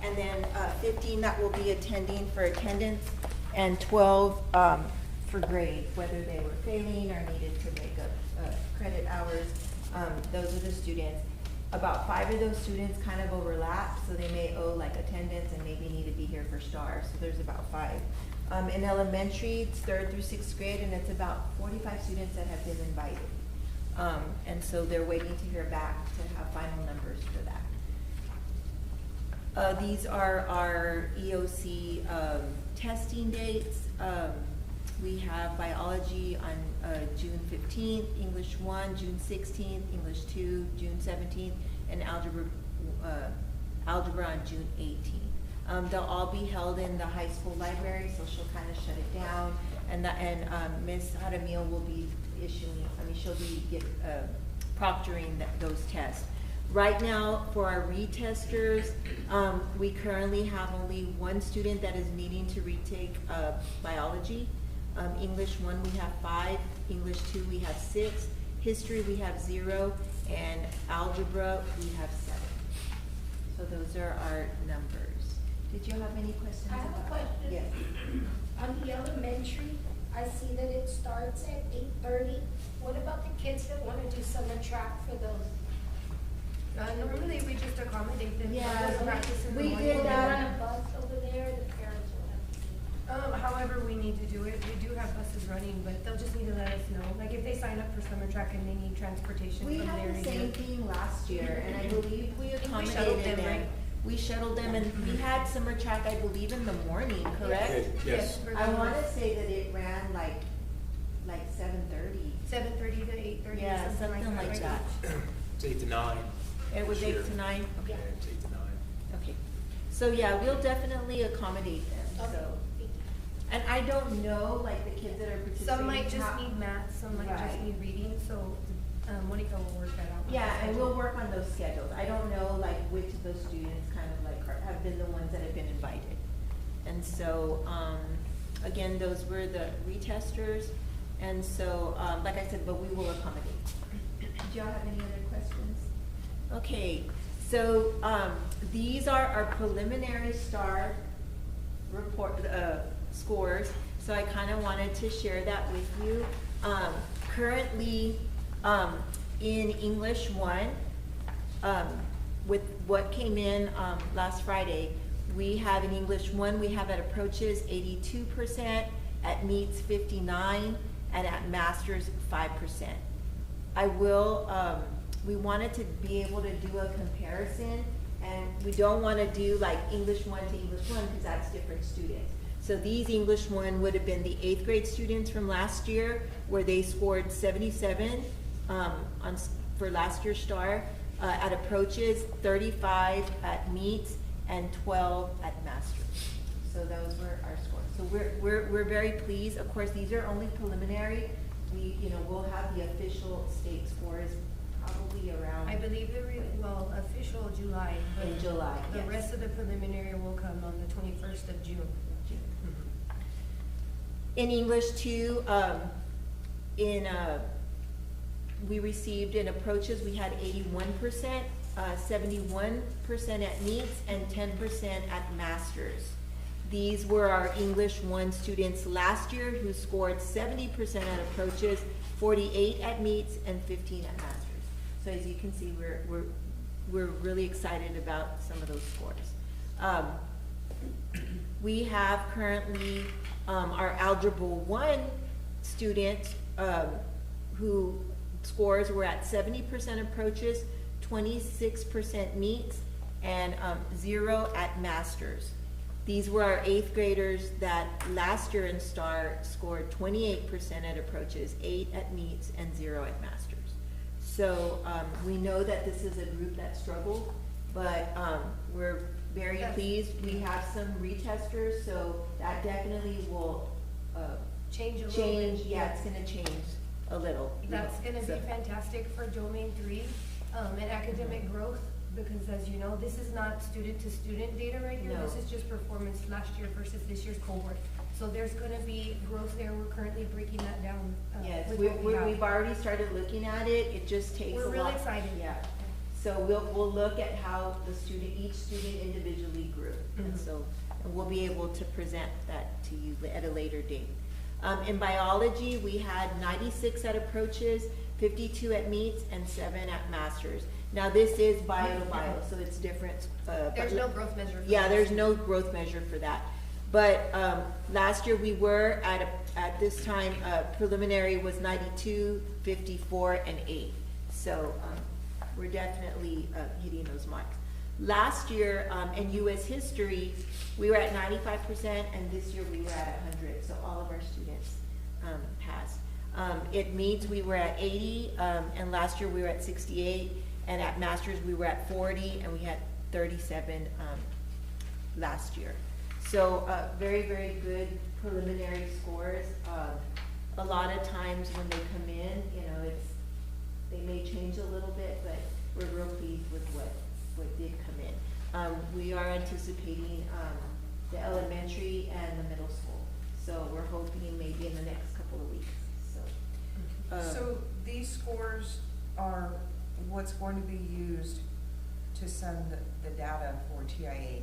and then 15 that will be attending for attendance, and 12 for grades, whether they were failing or needed to make up credit hours. Those are the students. About 5 of those students kind of overlap, so they may owe like attendance and maybe need to be here for STAR, so there's about 5. In elementary, it's 3rd through 6th grade, and it's about 45 students that have been invited. And so they're waiting to hear back to have final numbers for that. These are our EOC testing dates. We have biology on June 15th, English 1, June 16th, English 2, June 17th, and algebra on June 18th. They'll all be held in the high school library, so she'll kind of shut it down. And Ms. Jaramillo will be she'll be proctoring those tests. Right now, for our retesters, we currently have only 1 student that is needing to retake biology. English 1, we have 5. English 2, we have 6. History, we have 0. And algebra, we have 7. So those are our numbers. Did you have any questions? I have a question. Yes. On the elementary, I see that it starts at 8:30. What about the kids that want to do summer track for those? Normally, we just accommodate them. Yeah, for practice in the we morning. did They that. run a bus over there, the parents will have to see. However we need to do it, we do have buses running, but they'll just need to let us know. Like if they sign up for summer track and they need transportation We from had there the to here. same thing last year, and I believe we think we shuttled accommodated them, them. right? We shuttled them, and we had summer track, I believe, in the morning, correct? Yes. for I the- wanna say that it ran like 7:30. 7:30 to 8:30 or Yeah, something something like like that. that. It's 8 to 9. It was This 8 year. to 9? Yeah, Okay, it's 8 to 9. okay. So, yeah, we'll definitely accommodate them, Okay. so. And I don't know, like, the kids that are participating. Some might just how- need math, some might just Right. need reading, so Monica will work that out. Yeah, and we'll work on those schedules. I don't know like which of those students kind of like have been the ones that have been invited. And so, again, those were the retesters. And so, like I said, but we will accommodate. Do y'all have any other questions? Okay, so, these are our preliminary STAR report, scores. So I kind of wanted to share that with you. Currently, in English 1, with what came in last Friday, we have in English 1, we have at approaches 82%, at meets 59%, and at masters 5%. I will, we wanted to be able to do a comparison, and we don't want to do like English 1 to English 1 because that's different students. So these English 1 would have been the 8th grade students from last year, where they scored 77 for last year's STAR, at approaches, 35 at meets, and 12 at masters. So those were our scores. So we're very pleased. Of course, these are only preliminary. We, we'll have the official state scores probably around. I believe official July. But in July, the yes. rest of the preliminary will come on the 21st of June. In English 2, we received in approaches, we had 81%, 71% at meets, and 10% at masters. These were our English 1 students last year who scored 70% at approaches, 48 at meets, and 15 at masters. So as you can see, we're really excited about some of those scores. We have currently our Algebra 1 student who scores were at 70% approaches, 26% meets, and 0 at masters. These were our 8th graders that last year in STAR scored 28% at approaches, 8 at meets, and 0 at masters. So we know that this is a group that struggled, but we're very pleased. We have some retesters, so that definitely will change a little bit. Yeah, it's gonna change a little. That's gonna be fantastic for domain 3 and academic growth, because as you know, this is not student-to-student data right here. No. This is just performance last year versus this year's cohort. So there's gonna be growth there. We're currently breaking that down. Yes, with what we have. we've already started looking at it. It just takes a lot. We're really excited. Yeah. So we'll look at how each student individually grew. And so we'll be able to present that to you at a later date. In biology, we had 96 at approaches, 52 at meets, and 7 at masters. Now this is bio to bio, so it's different. There's no growth measure for Yeah, that. there's no growth measure for that. But last year we were at this time, preliminary was 92, 54, and 8. So we're definitely hitting those marks. Last year in U.S. history, we were at 95%, and this year we were at 100. So all of our students passed. It meets we were at 80, and last year we were at 68, and at masters we were at 40, and we had 37 last year. So very, very good preliminary scores. A lot of times when they come in, they may change a little bit, but we're real pleased with what did come in. We are anticipating the elementary and the middle school. So we're hoping maybe in the next couple of weeks. So these scores are what's going to be used to send the data for TIA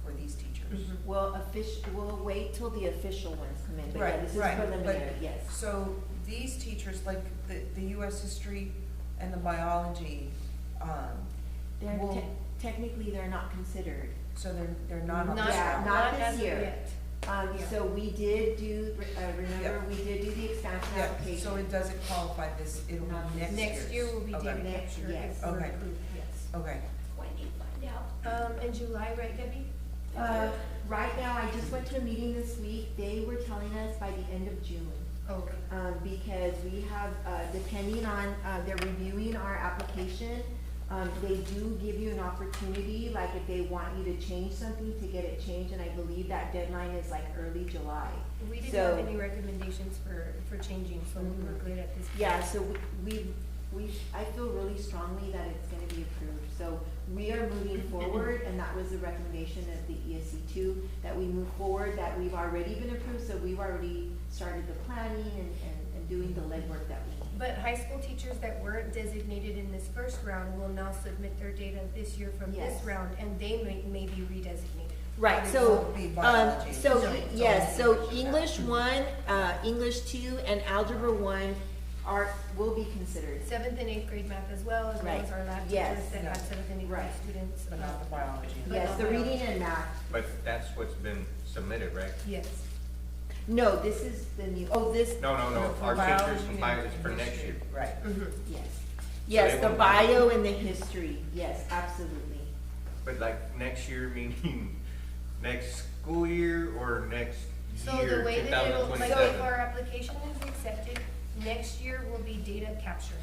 for these teachers? We'll wait till the official ones come in, but yeah, this is preliminary, yes. So these teachers, like the US history and the biology, Technically, they're not considered. So they're not on Not- this Yeah, round? not as this of year. yet. So we did do, remember, we did do the expansion Yeah, application. so it doesn't qualify this, it'll Not be next year. Next year will be Okay. data capture Yes. if we're Okay. approved, yes. Okay. When do you find out? In July, right, Debbie? Right now, I just went to a meeting this week. They were telling us by the end of June. Okay. Because we have, depending on, they're reviewing our application, they do give you an opportunity, like if they want you to change something, to get it changed, and I believe that deadline is like early July. We didn't So- have any recommendations for changing, so we were good at this point. Yeah, so I feel really strongly that it's gonna be approved. So we are moving forward, and that was the recommendation of the ESC two, that we move forward, that we've already been approved, so we've already started the planning and doing the legwork that we need. But high school teachers that weren't designated in this first round will now submit their data this year from this Yes. round, and they may be redesignated. Right, It so, won't be biology. yes, so English one, English two, and Algebra one will be considered. 7th and 8th grade math as well as our lab Yes. teachers that have 7th and 8th grade Right. students. But not the biology. Yes, the reading and math. But that's what's been submitted, right? Yes. No, this is the new, this, No, For our biology teachers and compiled is for next year. Right. yes. Yes, they the won't- bio and the history, yes, absolutely. But like next year, meaning next school year or next So year, the way two that thousand it'll, like if twenty-seven? our application is accepted, next year will be data capture.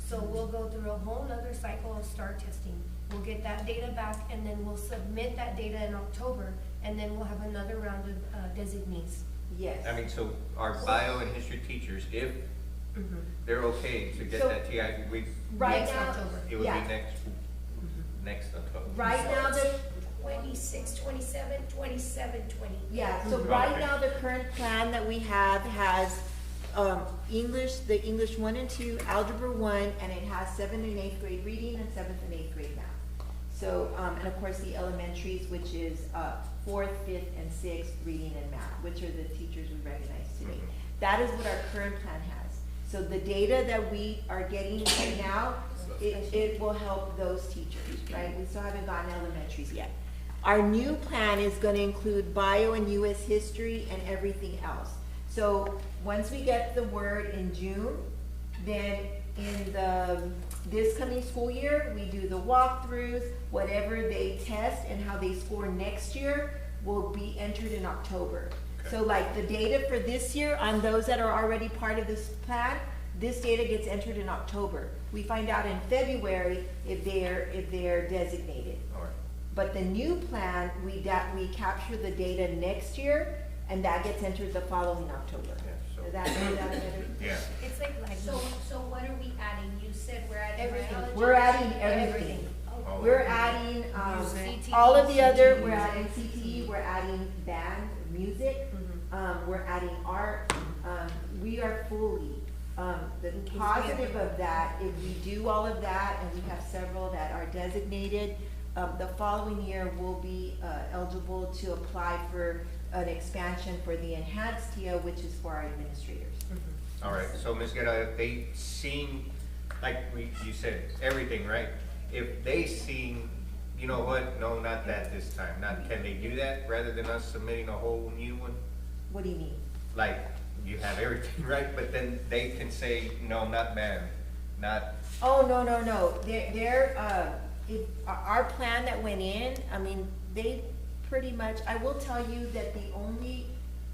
So we'll go through a whole nother cycle of STAR testing. We'll get that data back, and then we'll submit that data in October, and then we'll have another round of designees. Yes. I mean, so our bio and history teachers, if they're okay to get So, that TI, Right Next now, October. it would be yeah, next October. right now, the, 26, 27, 27, 28. yeah, so Mhm. right Okay. now, the current plan that we have has, the English one and two, Algebra one, and it has 7th and 8th grade reading and 7th and 8th grade math. So, and of course, the elementaries, which is, 4th, 5th, and 6th reading and math, which are the teachers we recognize today. That is what our current plan has. So the data that we are getting right now, it will help those teachers, right? We still haven't gotten elementaries yet. Our new plan is gonna include bio and US history and everything else. So once we get the word in June, then in this coming school year, we do the walkthroughs, whatever they test and how they score next year will be entered in October. So like the data for this year on those that are already part of this plan, this data gets entered in October. We find out in February if they're designated. All right. But the new plan, we capture the data next year, and that gets entered the following October. Yeah, so- Does that better? Yeah. It's like So what are we adding? You said we're adding Everything. biology? We're adding everything. Oh, We're adding, Music. all of the other, we're CTE. adding CTE, we're adding band, music, we're adding art. We are fully, the positive of that, if we do all of that, and we have several that are designated, the following year we'll be, eligible to apply for an expansion for the enhanced TIA, which is for our administrators. All right, so Ms. Guerra, if they seen, like you said, everything, right? If they seen, you know what, no, not that this time, can they do that rather than us submitting a whole new one? What do you mean? Like, you have everything, right, but then they can say, no, not band, not, Oh, no, our plan that went in, I mean, they pretty much, I will tell you that the only,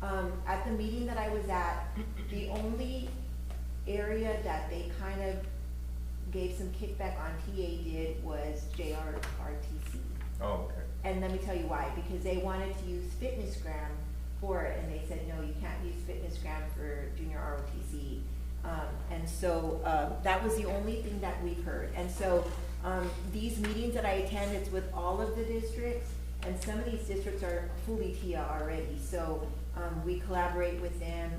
at the meeting that I was at, the only area that they kind of gave some kickback on TA did was JRRTC. oh, okay. And let me tell you why, because they wanted to use FitnessGram for it, and they said, no, you can't use FitnessGram for junior ROTC. And so, that was the only thing that we've heard. And so, these meetings that I attend, it's with all of the districts, and some of these districts are fully TIA already, so, we collaborate with them,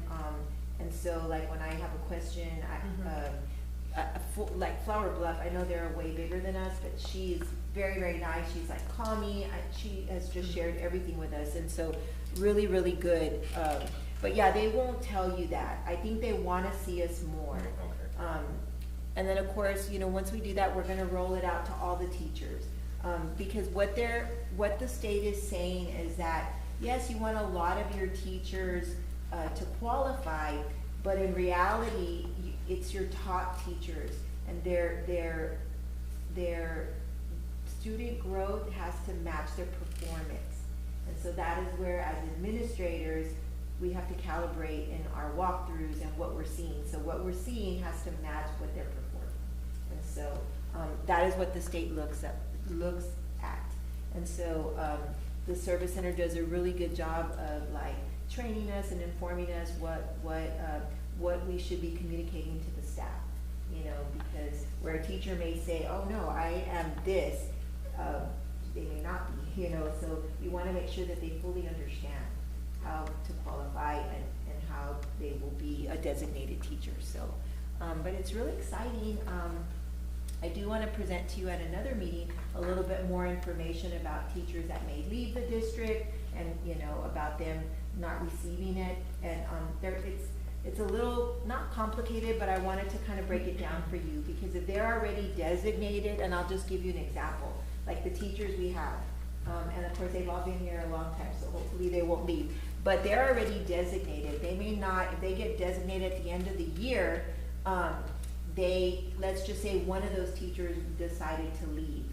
and so, like, when I have a question, like Flower Bluff, I know they're way bigger than us, but she's very, very nice. She's like, call me. She has just shared everything with us, and so really, really good. But yeah, they won't tell you that. I think they want to see us more. Okay. And then of course, you know, once we do that, we're going to roll it out to all the teachers, because what the state is saying is that yes, you want a lot of your teachers to qualify, but in reality, it's your top teachers, and their student growth has to match their performance. And so that is where, as administrators, we have to calibrate in our walkthroughs and what we're seeing. So what we're seeing has to match what they're performing. And so that is what the state looks at. And so the service center does a really good job of like training us and informing us what we should be communicating to the staff. you know, because where a teacher may say, oh no, I am this, they may not be, you know, so we want to make sure that they fully understand how to qualify and how they will be a designated teacher, so, but it's really exciting. I do want to present to you at another meeting a little bit more information about teachers that may leave the district and, you know, about them not receiving it. And it's a little, not complicated, but I wanted to kind of break it down for you, because if they're already designated, and I'll just give you an example, like the teachers we have, and of course they've all been here a long time, so hopefully they won't leave, but they're already designated. They may not, if they get designated at the end of the year, let's just say one of those teachers decided to leave,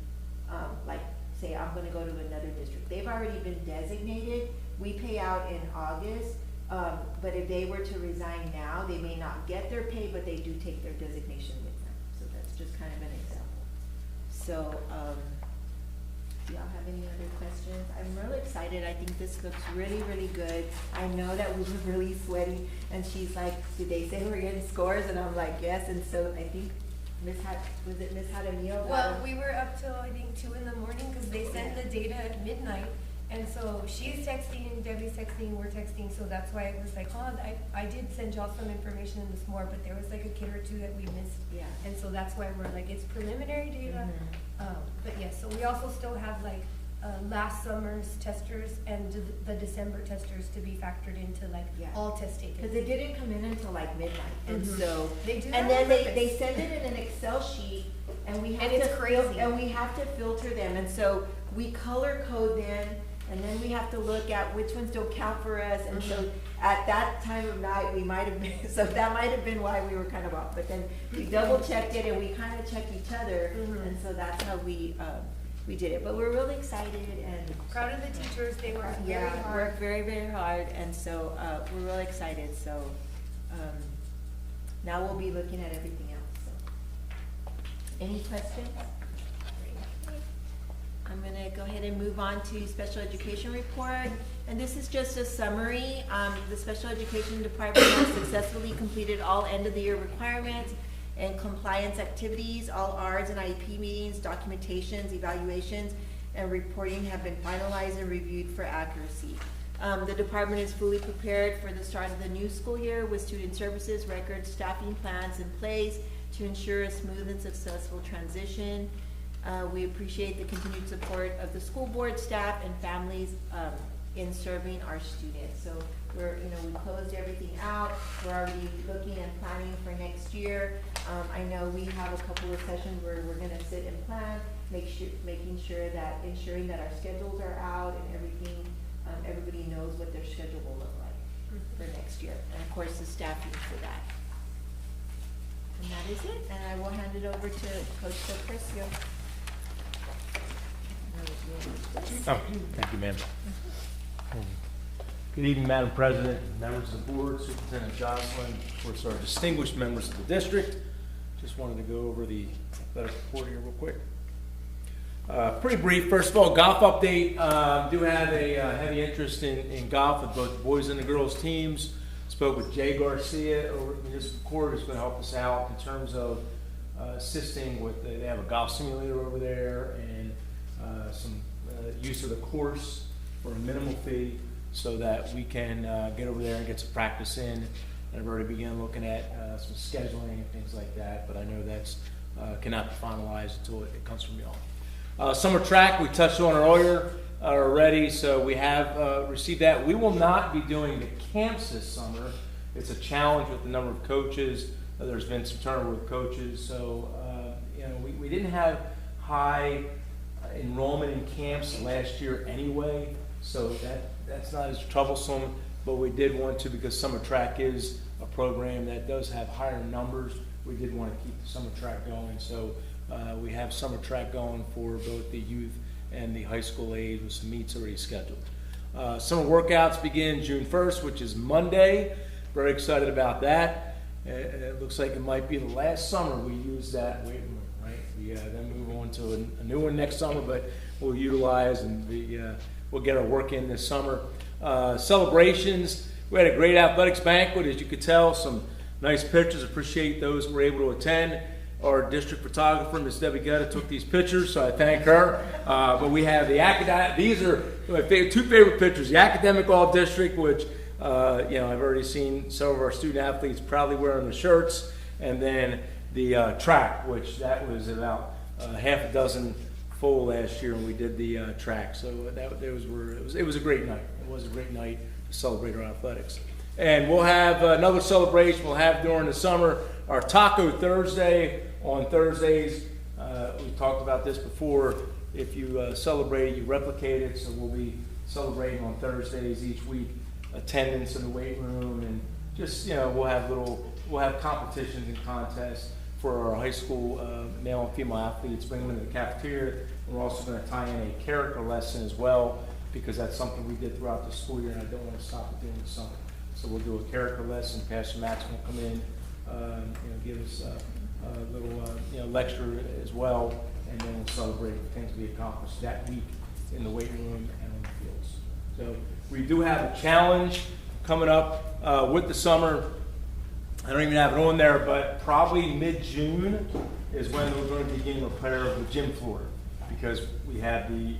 like say I'm gonna go to another district. They've already been designated. We pay out in August, but if they were to resign now, they may not get their pay, but they do take their designation with them. So that's just kind of an example. So, do y'all have any other questions? I'm really excited. I think this looks really, really good. I know that we were really sweaty, and she's like, did they say we're getting scores? And I'm like, yes. And so I think Miss Jaramillo? Well, we were up till, I think, 2 in the morning, because they sent the data at midnight. And so she's texting, Debbie's texting, we're texting, so that's why it was like, oh, I did send y'all some information in this more, but there was like a kid or two that we missed. Yeah. And so that's why we're like, it's preliminary data. But yes, so we also still have like last summer's testers and the December testers to be factored into like all test taken. Because it didn't come in until like midnight, and so they do. And then they send it in an Excel sheet, and we have we have to filter them, and so we color code them. And then we have to look at which ones don't count for us, and so at that time of night, we might have been, so that might have been why we were kind of off, but then we double checked it and we kind of checked each other, and so that's how we did it. But we're really excited and proud of the teachers. They worked very hard. Worked very, very hard, and so we're really excited. So now we'll be looking at everything else. So. Any questions? I'm going to go ahead and move on to special education report, and this is just a summary. The special education department has successfully completed all end of the year requirements and compliance activities. All R's and IEP meetings, documentations, evaluations, and reporting have been finalized and reviewed for accuracy. The department is fully prepared for the start of the new school year with student services, records, staffing plans in place to ensure a smooth and successful transition. We appreciate the continued support of the school board, staff, and families in serving our students. So we closed everything out. We're already looking and planning for next year. I know we have a couple of sessions where we're going to sit and plan, ensuring that our schedules are out and everything. Everybody knows what their schedule will look like for next year, and of course the staffing for that. And that is it. And I will hand it over to Coach Sopresio. Oh, thank you, ma'am. Good evening, Madam President, members of the board, Superintendent Jocelyn, of course, our distinguished members of the district. Just wanted to go over the athletic report here real quick. Pretty brief. First of all, golf update. Do have a heavy interest in golf with both the boys and the girls teams. Spoke with Jay Garcia over at Municipal Court, who's going to help us out in terms of assisting with, they have a golf simulator over there and some use of the course for a minimal fee so that we can get over there and get some practice in. And I've already begun looking at some scheduling and things like that, but I know that's cannot be finalized until it comes from y'all. Summer track, we touched on earlier already, so we have received that. We will not be doing the camps this summer. It's a challenge with the number of coaches. There's been some turnover with coaches, so we didn't have high enrollment in camps last year anyway, so that's not as troublesome, but we did want to, because summer track is a program that does have higher numbers, we did want to keep the summer track going, so we have summer track going for both the youth and the high school age with some meets already scheduled. Summer workouts begin June 1st, which is Monday. Very excited about that. It looks like it might be the last summer we use that weight room, right? We then move on to a new one next summer, but we'll utilize and we'll get our work in this summer. Celebrations. We had a great athletics banquet, as you could tell. Some nice pictures. Appreciate those who were able to attend. Our district photographer, Ms. Debbie Gutta, took these pictures, so I thank her. But we have the academic, these are my two favorite pictures. The academic all district, which, I've already seen some of our student athletes proudly wearing the shirts. And then the track, which that was about half a dozen full last year when we did the track. So it was a great night. It was a great night to celebrate our athletics. And we'll have another celebration we'll have during the summer, our Taco Thursday on Thursdays. We talked about this before. If you celebrate it, you replicate it. So we'll be celebrating on Thursdays each week, attendance in the weight room, and just, we'll have competitions and contests for our high school male and female athletes, bring them into the cafeteria. And we're also going to tie in a character lesson as well, because that's something we did throughout the school year, and I don't want to stop it during the summer. So we'll do a character lesson. Pastor Matt's going to come in, give us a little lecture as well, and then we'll celebrate the things we accomplished that week in the weight room and on the fields. So we do have a challenge coming up with the summer. I don't even have it on there, but probably mid-June is when we're going to begin repair of the gym floor, because we had the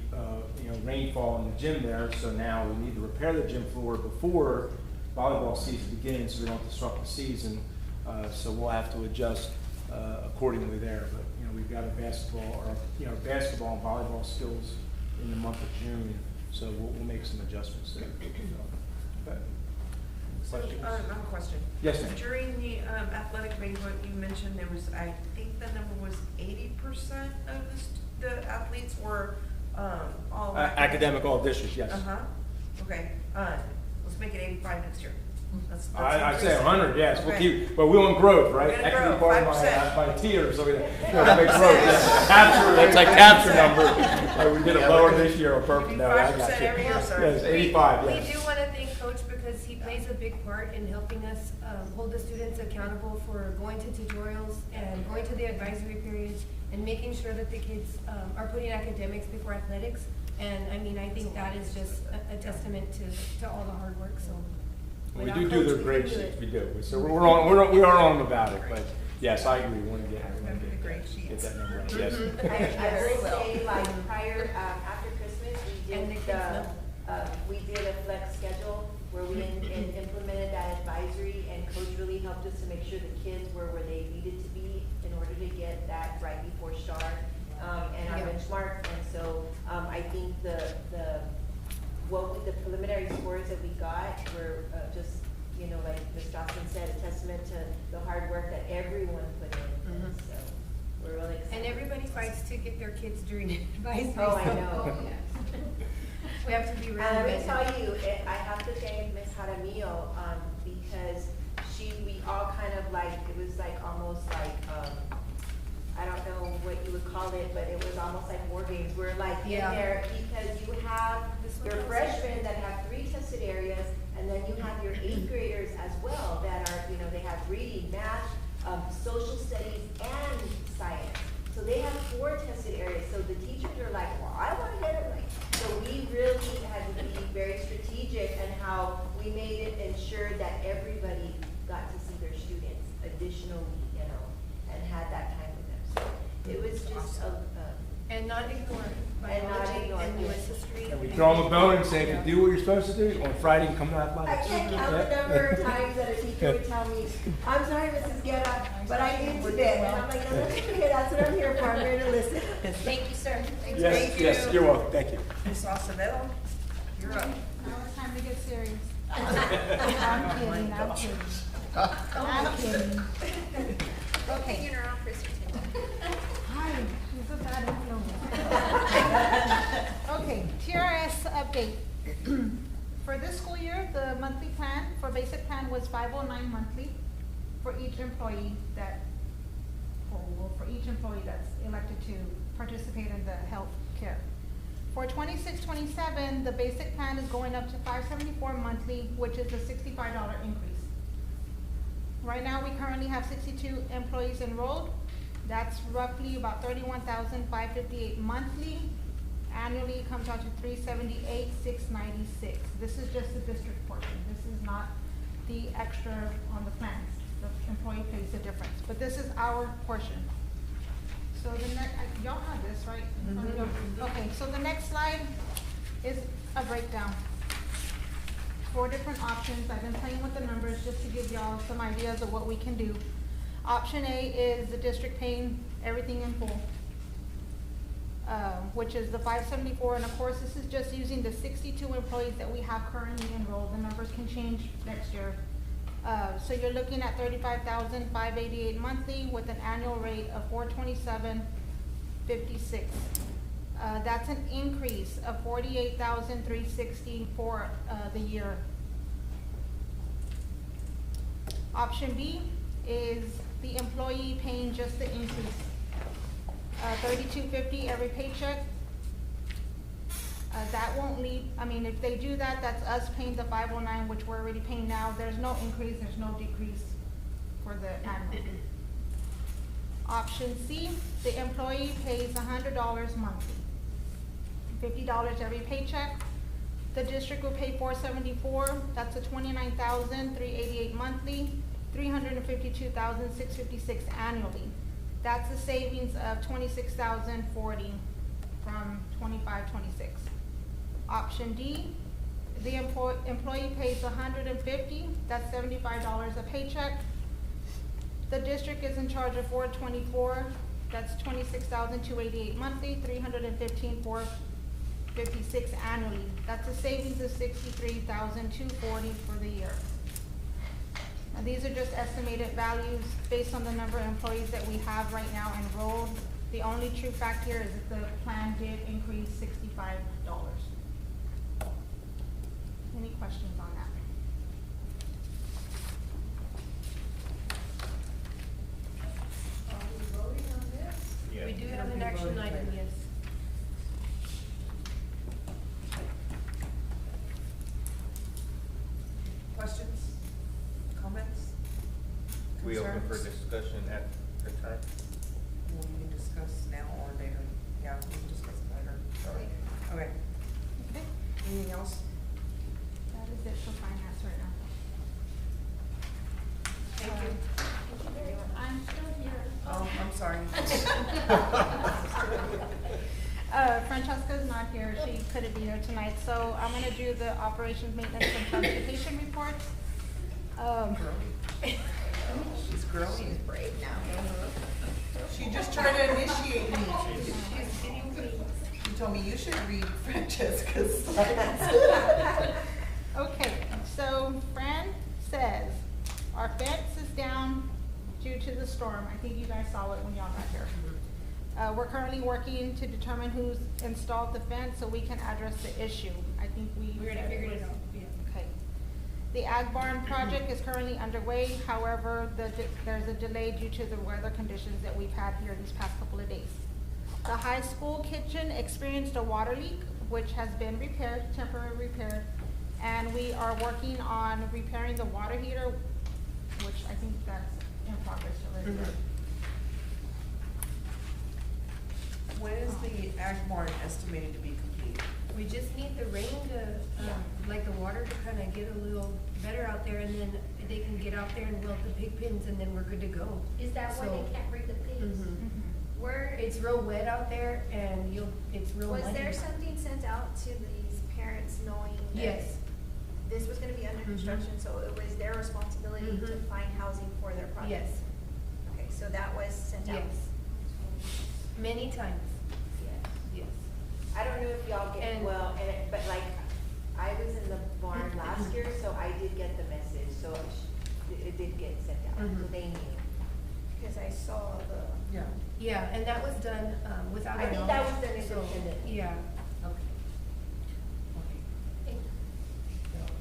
rainfall in the gym there. So now we need to repair the gym floor before volleyball season begins, so we don't disrupt the season. So we'll have to adjust accordingly there. But we've got our basketball and volleyball skills in the month of June, so we'll make some adjustments there. Okay. Questions? I have a question. Yes, ma'am. During the athletic banquet, you mentioned there was, I think the number was 80% of the athletes were all academic all districts, yes. Okay. Let's make it 85 next year. That's I say 100, yes. Okay. We'll keep, but we want growth, right? We're gonna grow, Equity part 5%. of my tier, so we make growth. Capture, that's like capture number. We did it lower this year on purpose. No, I got 5% you. every year, sir. Yes, 85, yes. We do want to thank Coach because he plays a big part in helping us hold the students accountable for going to tutorials and going to the advisory periods and making sure that the kids are putting academics before athletics. And I think that is just a testament to all the hard work. So We without do Coach, their we great couldn't do sheets, it. we do. So we are on them about it, but yes, I agree. We want to get that number right. Yes. I will say, like, prior, after Christmas, we did a flex schedule where we implemented that advisory, and Coach really helped us to make sure the kids were where they needed to be in order to get that right before start, and our benchmark. And so, I think the preliminary scores that we got were just, like Ms. Johnson said, a testament to the hard work that everyone put in. And so we're really excited. And everybody fights to get their kids during advisory. Oh, I know. We have to be really And let me busy. tell you, I have to thank Ms. Jaramillo, because we all kind of like, it was like almost like, I don't know what you would call it, but it was almost like war games. We're like in there because you have your freshmen that have 3 tested areas, and then you have your 8th graders as well that are, they have reading, math, social studies, and science. So they have 4 tested areas. So the teachers are like, well, I want to get it right. So we really had to be very strategic in how we made it ensure that everybody got to see their students additionally, and had that time with them. So it was just and not ignore biology and U.S. history. And we throw them a bone and say, if you do what you're supposed to do, on Friday you come to athletics. I can't count the number of times that a teacher would tell me, I'm sorry, Mrs. Guerra, but I need to bed. And I'm like, no, that's okay, that's what I'm here for, I'm here to listen. Thank you, sir. Yes, yes, you're welcome, thank you. Ms. Acevedo, you're up. Now it's time to get serious. I'm kidding. I'm kidding. Okay. You're around for Hi, she's a bad influence. Okay, TRS update. For this school year, the monthly plan for basic plan was $509 monthly for each employee that's elected to participate in the health care. For 26-27, the basic plan is going up to $574 monthly, which is a $65 increase. Right now, we currently have 62 employees enrolled. That's roughly about $31,558 monthly. Annually, it comes out to $378,696. This is just the district portion. This is not the extra on the plans, the this is our portion. So the next, y'all have this, right? Okay, so the next slide is a breakdown. 4 different options. I've been playing with the numbers just to give y'all some ideas of what we can do. Option A is the district paying everything in full, which is the 574, and of course, this is just using the 62 employees that we have currently enrolled. The numbers can change next year. So you're looking at $35,588 monthly with an annual rate of $427.56. That's an increase of $48,360 for the year. Option B is the employee paying just the increase. $32.50 every paycheck. That won't leave, I mean, if they do that, that's us paying the 509, which we're already paying now. There's no increase, there's no decrease for the annual. Option C, the employee pays $100 monthly. $50 every paycheck. The district will pay $474, that's a $29,388 monthly, $352,656 annually. That's a savings of $26,040 from 25-26. Option D, the employee pays $150, that's $75 a paycheck. The district is in charge of $424, that's $26,288 monthly, $315,456 annually. That's a savings of $63,240 for the year. And these are just estimated values based on the number of employees that we have right now enrolled. The only true fact here is that the plan did increase $65. Any questions on that? Are we voting on this? Yeah. We do have an action item, yes. Questions? Comments? We open for Concerns? discussion at the time? Well, we can discuss now or later. Yeah, we can discuss it later. Sorry. Okay. Okay, Anything else? that is it for finance right now. Thank you. I'm still here. Oh, I'm sorry. Francesca's not here, she couldn't be here tonight, so I'm gonna do the operations, maintenance, and transportation reports. She's growing. She's brave now. She just tried to initiate me. She told me you should read Francesca's slides. Okay, so Fran says, our fence is down due to the storm. I think you guys saw it when y'all got here. We're currently working to determine who's installed the fence so we can address the issue. I think we already figured it out. Okay. The Ag Barn project is currently underway. However, there's a delay due to the weather conditions that we've had here these past couple of days. The high school kitchen experienced a water leak, which has been repaired, temporarily repaired, and we are working on repairing the water heater, which I think that's in progress already. When is the Ag Barn estimated to be complete? We just need the rain to, like the water to kind of get a little better out there, and then they can get out there and weld the pig pins, and then we're good to go. Is that why So- they can't bring the pigs? Mhm. Where, It's real wet out there, and it's real muddy. Was there something sent out to these parents knowing that Yes. this was gonna be under construction, so it was their responsibility to Mhm. find housing for their project? Yes, Okay, so that was sent out? yes. Many times, Yes. yes. I don't know if y'all get, And- well, but like, I was in the barn last year, so I did get the message, so it did get sent out, so Mhm. they knew. Cause I saw the, Yeah. Yeah, and that was done, without I our think that knowledge, was done so, independently. Yeah.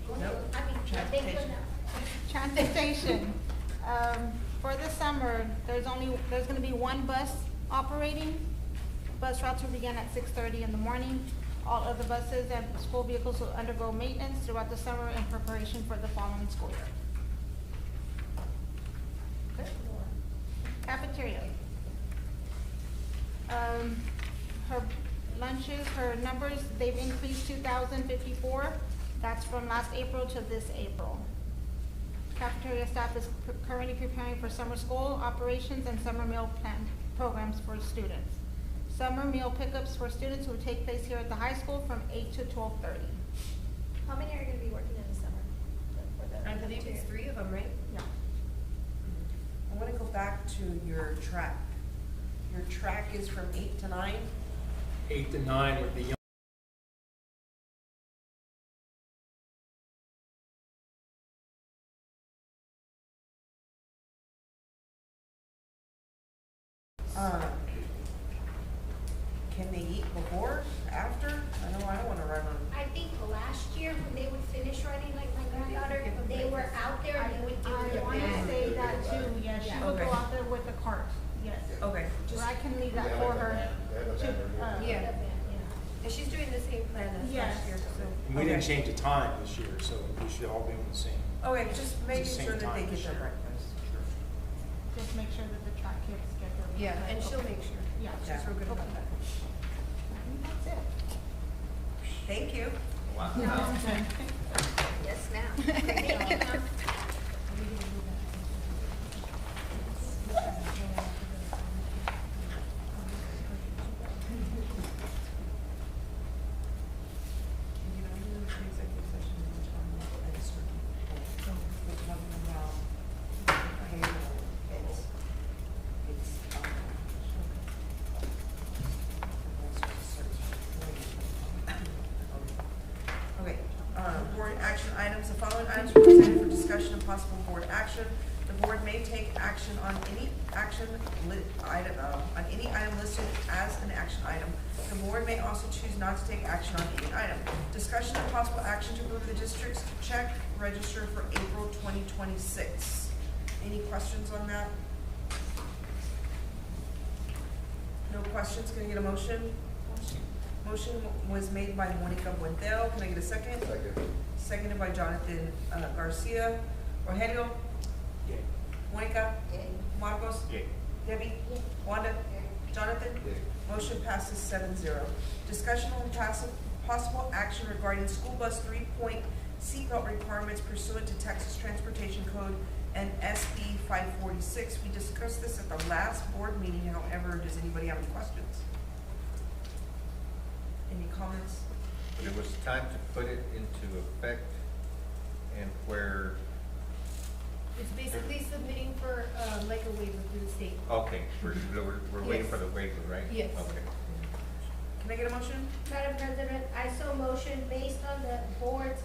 go ahead, I mean, I think when that. Transportation, for the summer, there's gonna be one bus operating. Bus routes will begin at 6:30 in the morning. All other buses and school vehicles will undergo maintenance throughout the summer in preparation for the following school year. Good. Cafeteria. Her lunches, her numbers, they've increased 2,054. That's from last April to this April. Cafeteria staff is currently preparing for summer school operations and summer meal plan programs for students. Summer meal pickups for students will take place here at the high school from 8 to 12:30. How many are gonna be working in the summer? For the I believe it's 3 of them, right? Yeah. I wanna go back to your track. Your track is from 8 to 9? 8 to 9 with the young. Can they eat before, after? I know I don't wanna run on. I think last year when they would finish running, like my granddaughter, they were out there and they would give I their want to bag. say that too, yes, she will Okay. go out there with a cart, yes. Okay, But I can leave that for her to, Yeah. And she's doing the same plan as Yes. last year, so. And we didn't Okay. change the time this year, so we should all be on the same. Okay, just making same sure that they time get this their year. breakfast. just make sure that the track kids get their. Yeah, and she'll make sure. Yeah. She's real good about that. I think that's it. Thank you. Wow. Yes, ma'am. Thank you, ma'am. Okay, board action items, the following items were presented for discussion and possible board action. The board may take action on any item listed as an action item. The board may also choose not to take action on any item. Discussion and possible action to approve the district's check register for April 2026. Any questions on that? No questions, can I get a motion? Motion was made by Monica Buentel, can I get a second? Second. Seconded by Jonathan Garcia. Rogelio? Yay. Monica? Yay. Marcos? Yay. Debbie? Yay. Wanda? Jonathan? Yay. Motion passes 7-0. Discussion on possible action regarding school bus 3-point seatbelt requirements pursuant to Texas Transportation Code and SB 546. We discussed this at the last board meeting, however, does anybody have any questions? Any comments? But it was time to put it into effect and where, It's basically submitting for, like a waiver through the state. okay, we're waiting Yes. for the waiver, right? Yes. Okay. Can I get a motion? Madam President, I so motion based on the board's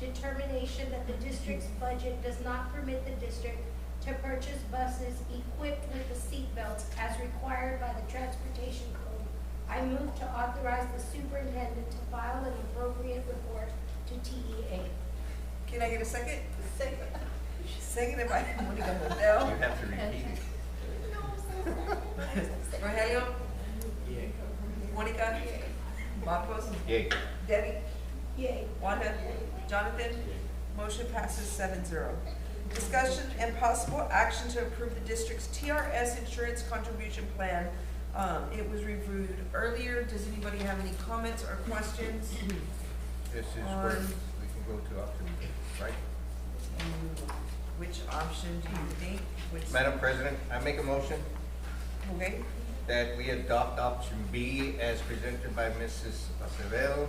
determination that the district's budget does not permit the district to purchase buses equipped with the seat belts as required by the Transportation Code. I move to authorize the superintendent to file an appropriate report to TEA. Can I get a second? Second. Seconded by Monica You Montel. have to repeat it. Rogelio? Yay. Monica? Marcos? Yay. Debbie? Yay. Wanda? Jonathan? Motion passes 7-0. Discussion and possible action to approve the district's TRS insurance contribution plan. It was reviewed earlier. Does anybody have any comments or questions? This is where we can go to option B, right? Which option do you think? Which? Madam President, I make a motion Okay. that we adopt option B as presented by Mrs. Acevedo.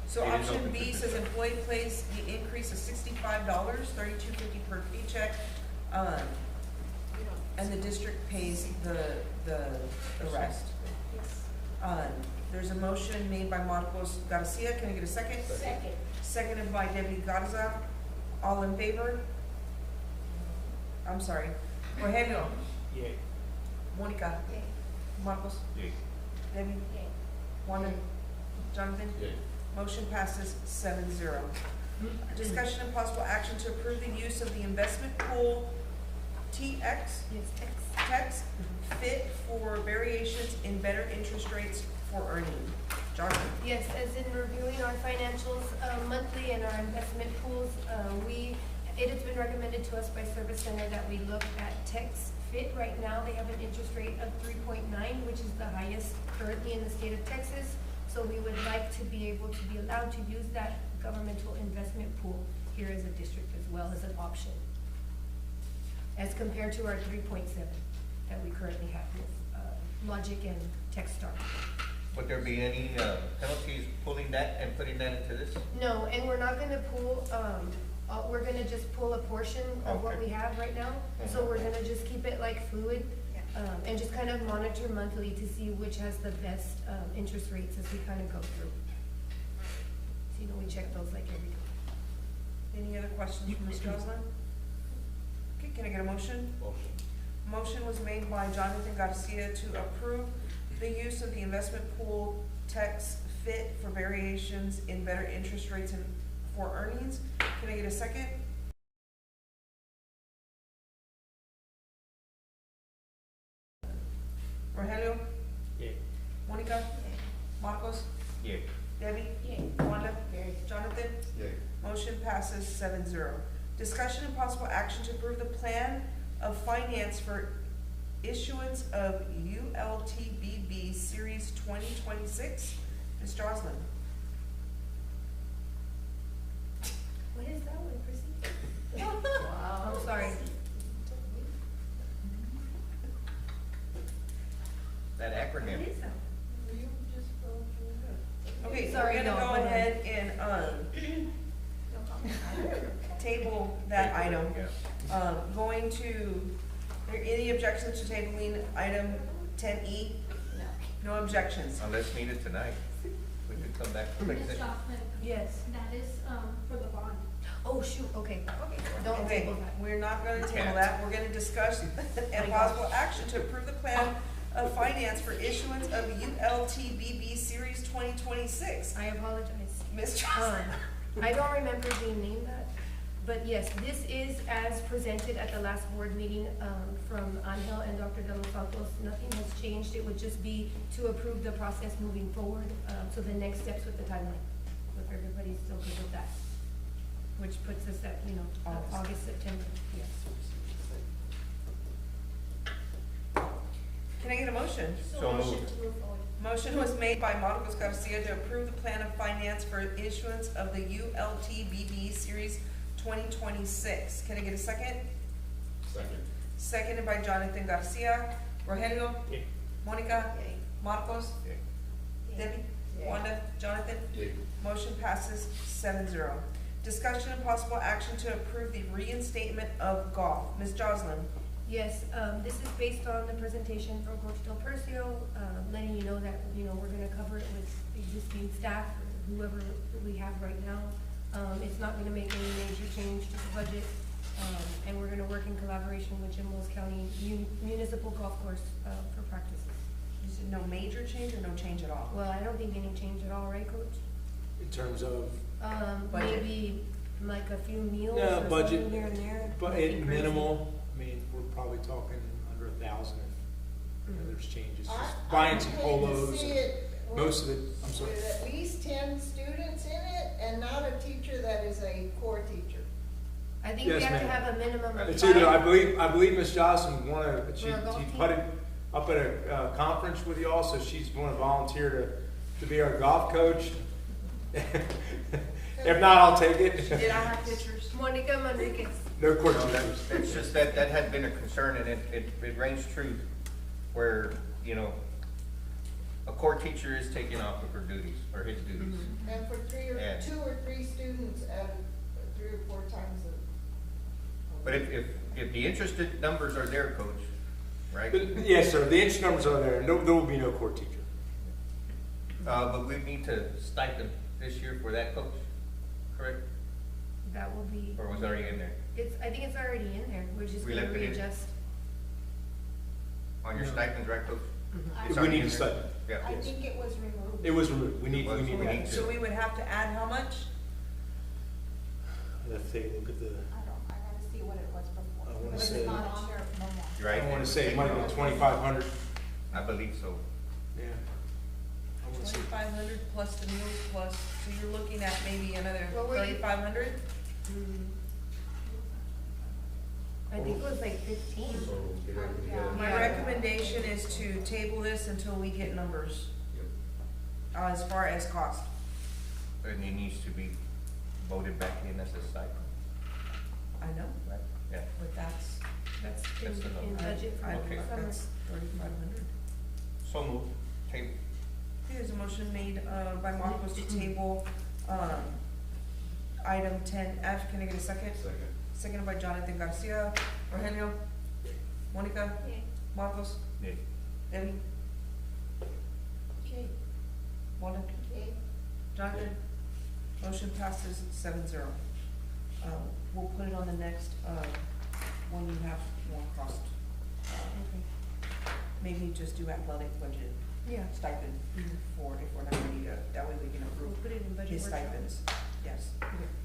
So It is option open B to says discussion. employee pays the increase of $65, $32.50 per paycheck. And the district pays the rest. There's a motion made by Marcos Garcia. Can I get a second? Second. Seconded by Debbie Garza. All in favor? I'm sorry. Rogelio? Yay. Monica? Yay. Marcos? Yay. Debbie? Yay. Wanda? Jonathan? Yay. Motion passes 7-0. Discussion and possible action to approve the use of the investment pool TX Yes, text fit for variations in better interest rates for earning. Jonathan? Yes, as in reviewing our financials monthly and our investment pools, it has been recommended to us by Service Center that we look at Tex Fit. Right now, they have an interest rate of 3.9, which is the highest currently in the state of Texas. So we would like to be able to be allowed to use that governmental investment pool here as a district as well as an option, as compared to our 3.7 that we currently have with Logic and Techstar. Would there be any penalties pulling that and putting that into this? No, and we're not gonna pull, we're gonna just pull a portion of what Okay. we have right now. So we're gonna just keep it like fluid, and just kind of monitor monthly to see which has the best, interest rates as we kind of go through. So, you know, we check those like every day. Any other questions for Ms. Jocelyn? Okay, can I get a motion? Motion. Motion was made by Jonathan Garcia to approve the use of the investment pool tax fit for variations in better interest rates and for earnings. Can I get a second? Rogelio? Yay. Monica? Marcos? Yeah. Debbie? Wanda? Jonathan? Motion passes 7-0. Discussion and possible action to approve the plan of finance for issuance of ULTBB Series 2026. Ms. Jocelyn? What is that one, Chrissy? Wow. I'm sorry. That acronym. What is that? Okay, so Sorry, we're gonna no, go go ahead and, table that item. Yeah. Going to, are there any objections to tabling item 10E? No objections. Unless needed tonight. We could come back for Ms. executive. Jocelyn, Yes. that is, for the bond. Oh, shoot, okay. Don't Okay, table that. we're not gonna table can't. that, we're gonna discuss and possible action to approve the plan of finance for issuance of ULTBB Series 2026. I apologize. Ms. Johnson? I don't remember being named that, but yes, this is as presented at the last board meeting, from Angel and Dr. De Los Santos. Nothing has changed. It would just be to approve the process moving forward, so the next steps with the timeline. If everybody's still good with that, which puts us at, you know, August, September, yes. Can I get a motion? So moved. Motion to move forward. Motion was made by Marcos Garcia to approve the plan of finance for issuance of the ULTBB Series 2026. Can I get a second? Second. Seconded by Jonathan Garcia. Rogelio? Yeah. Monica? Marcos? Debbie? Wanda? Jonathan? Motion passes 7-0. Discussion and possible action to approve the reinstatement of golf. Ms. Jocelyn? Yes, this is based on the presentation from Coach Del Percio, letting you know that, you know, we're gonna cover it with existing staff, or whoever we have right now. It's not gonna make any major change to the budget, and we're gonna work in collaboration with Jim Wells County Municipal Golf Course, for practices. You said no major change or no change at all? Well, I don't think any change at all, right, Coach? In terms of, Budget. Maybe like a few meals No, or budget, something here and there. but nothing it crazy. minimal, I mean, we're probably talking under 1,000 if there's changes. Just I buying some hate to polos, see and it most of it, I'm sorry. with at least 10 students in it and not a teacher that is a core teacher. I think we Yes, have to ma'am. have a minimum of It's either, five. I believe Ms. Johnson wanted, she For a golf team? put it up at a conference with y'all, so she's want to volunteer to be our golf coach. If not, I'll take it. Did I have pictures? Monica Manriquez. No court No, teachers. it's just that had been a concern, and it rings true where, you know, a core teacher is taking off of her duties, or his duties. And for Yeah. 2 or 3 students at 3 or 4 times a But if the interested numbers are there, Coach, right? Yes, sir, the inch numbers are there, no, there will be no court teacher. But we need to stipend this year for that, Coach, correct? That will be. Or was it already in there? I think it's already in there, we're just We gonna left it in? readjust. On your No. stipends, right, Coach? It's We already need in to there? stipend. Yeah. I think it was removed. It was removed, we need We need that. to. So we would have to add how much? Let's take a look at the, I gotta see what it was before. I wanna But say- it's not on there no more. You're right. I want to say it might have been 2,500. I believe so. Yeah. I wanna say- 2,500 plus the meals plus, so you're looking at maybe another What were you- 3,500? I think it was like 15. My Yeah. recommendation is to table this until we get numbers. as far as cost. And it needs to be voted back in as a stipend, I know, right? Yeah. but that's That's the number. budget for Okay. summer. That's 3,500. So moved. Table. Okay, there's a motion made, by Marcos to table, item 10F. Can I get a second? Second. Seconded by Jonathan Garcia. Rogelio? Monica? Yay. Marcos? Yay. Debbie? Okay. Wanda? Okay. Jonathan? Motion passes 7-0. We'll put it on the next, when you have more cost. Maybe just do athletic budget Yeah. stipend for, if we're not ready to, that way we can We'll approve put it in budget his workshop. stipends. Yes.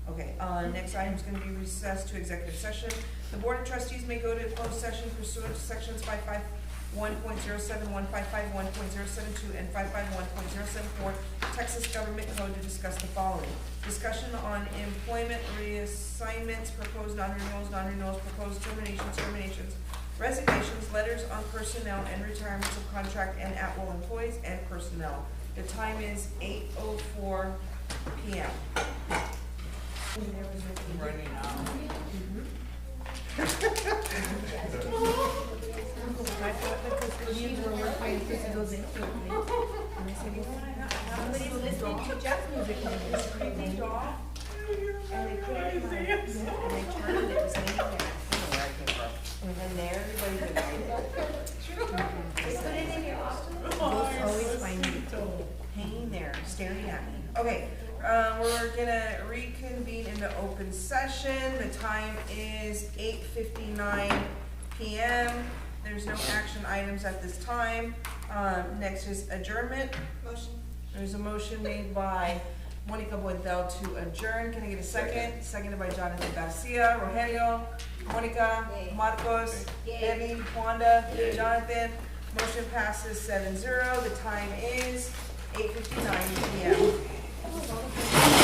Okay, next item is gonna be recessed to executive session. The Board of Trustees may go to closed session pursuant to sections 551.07, 155, 1.072, and 551.074 Texas Government Code to discuss the following: discussion on employment reassignments, proposed non-renewals, proposed terminations, resignations, letters on personnel, and retirements of contract and at-will employees and personnel. The time is 8:04 PM. Running out. I thought the custodians were working to those in. And I said, well, somebody's listening to jazz music. Creepy dog, and they put it in my, and they turned it, it was hanging there. I don't know where it came from. And then there, everybody divided. They put it in your office? Those always find me hanging there, staring at me. Okay, we're gonna reconvene in the open session. The time is 8:59 PM. There's no action items at this time. Next is adjournment. Motion. There's a motion made by Monica Buentel to adjourn. Can I get a second? Seconded by Jonathan Garcia. Rogelio, Monica, Yay. Marcos, Yay. Debbie, Wanda, Jonathan. Motion passes 7-0. The time is 8:59 PM.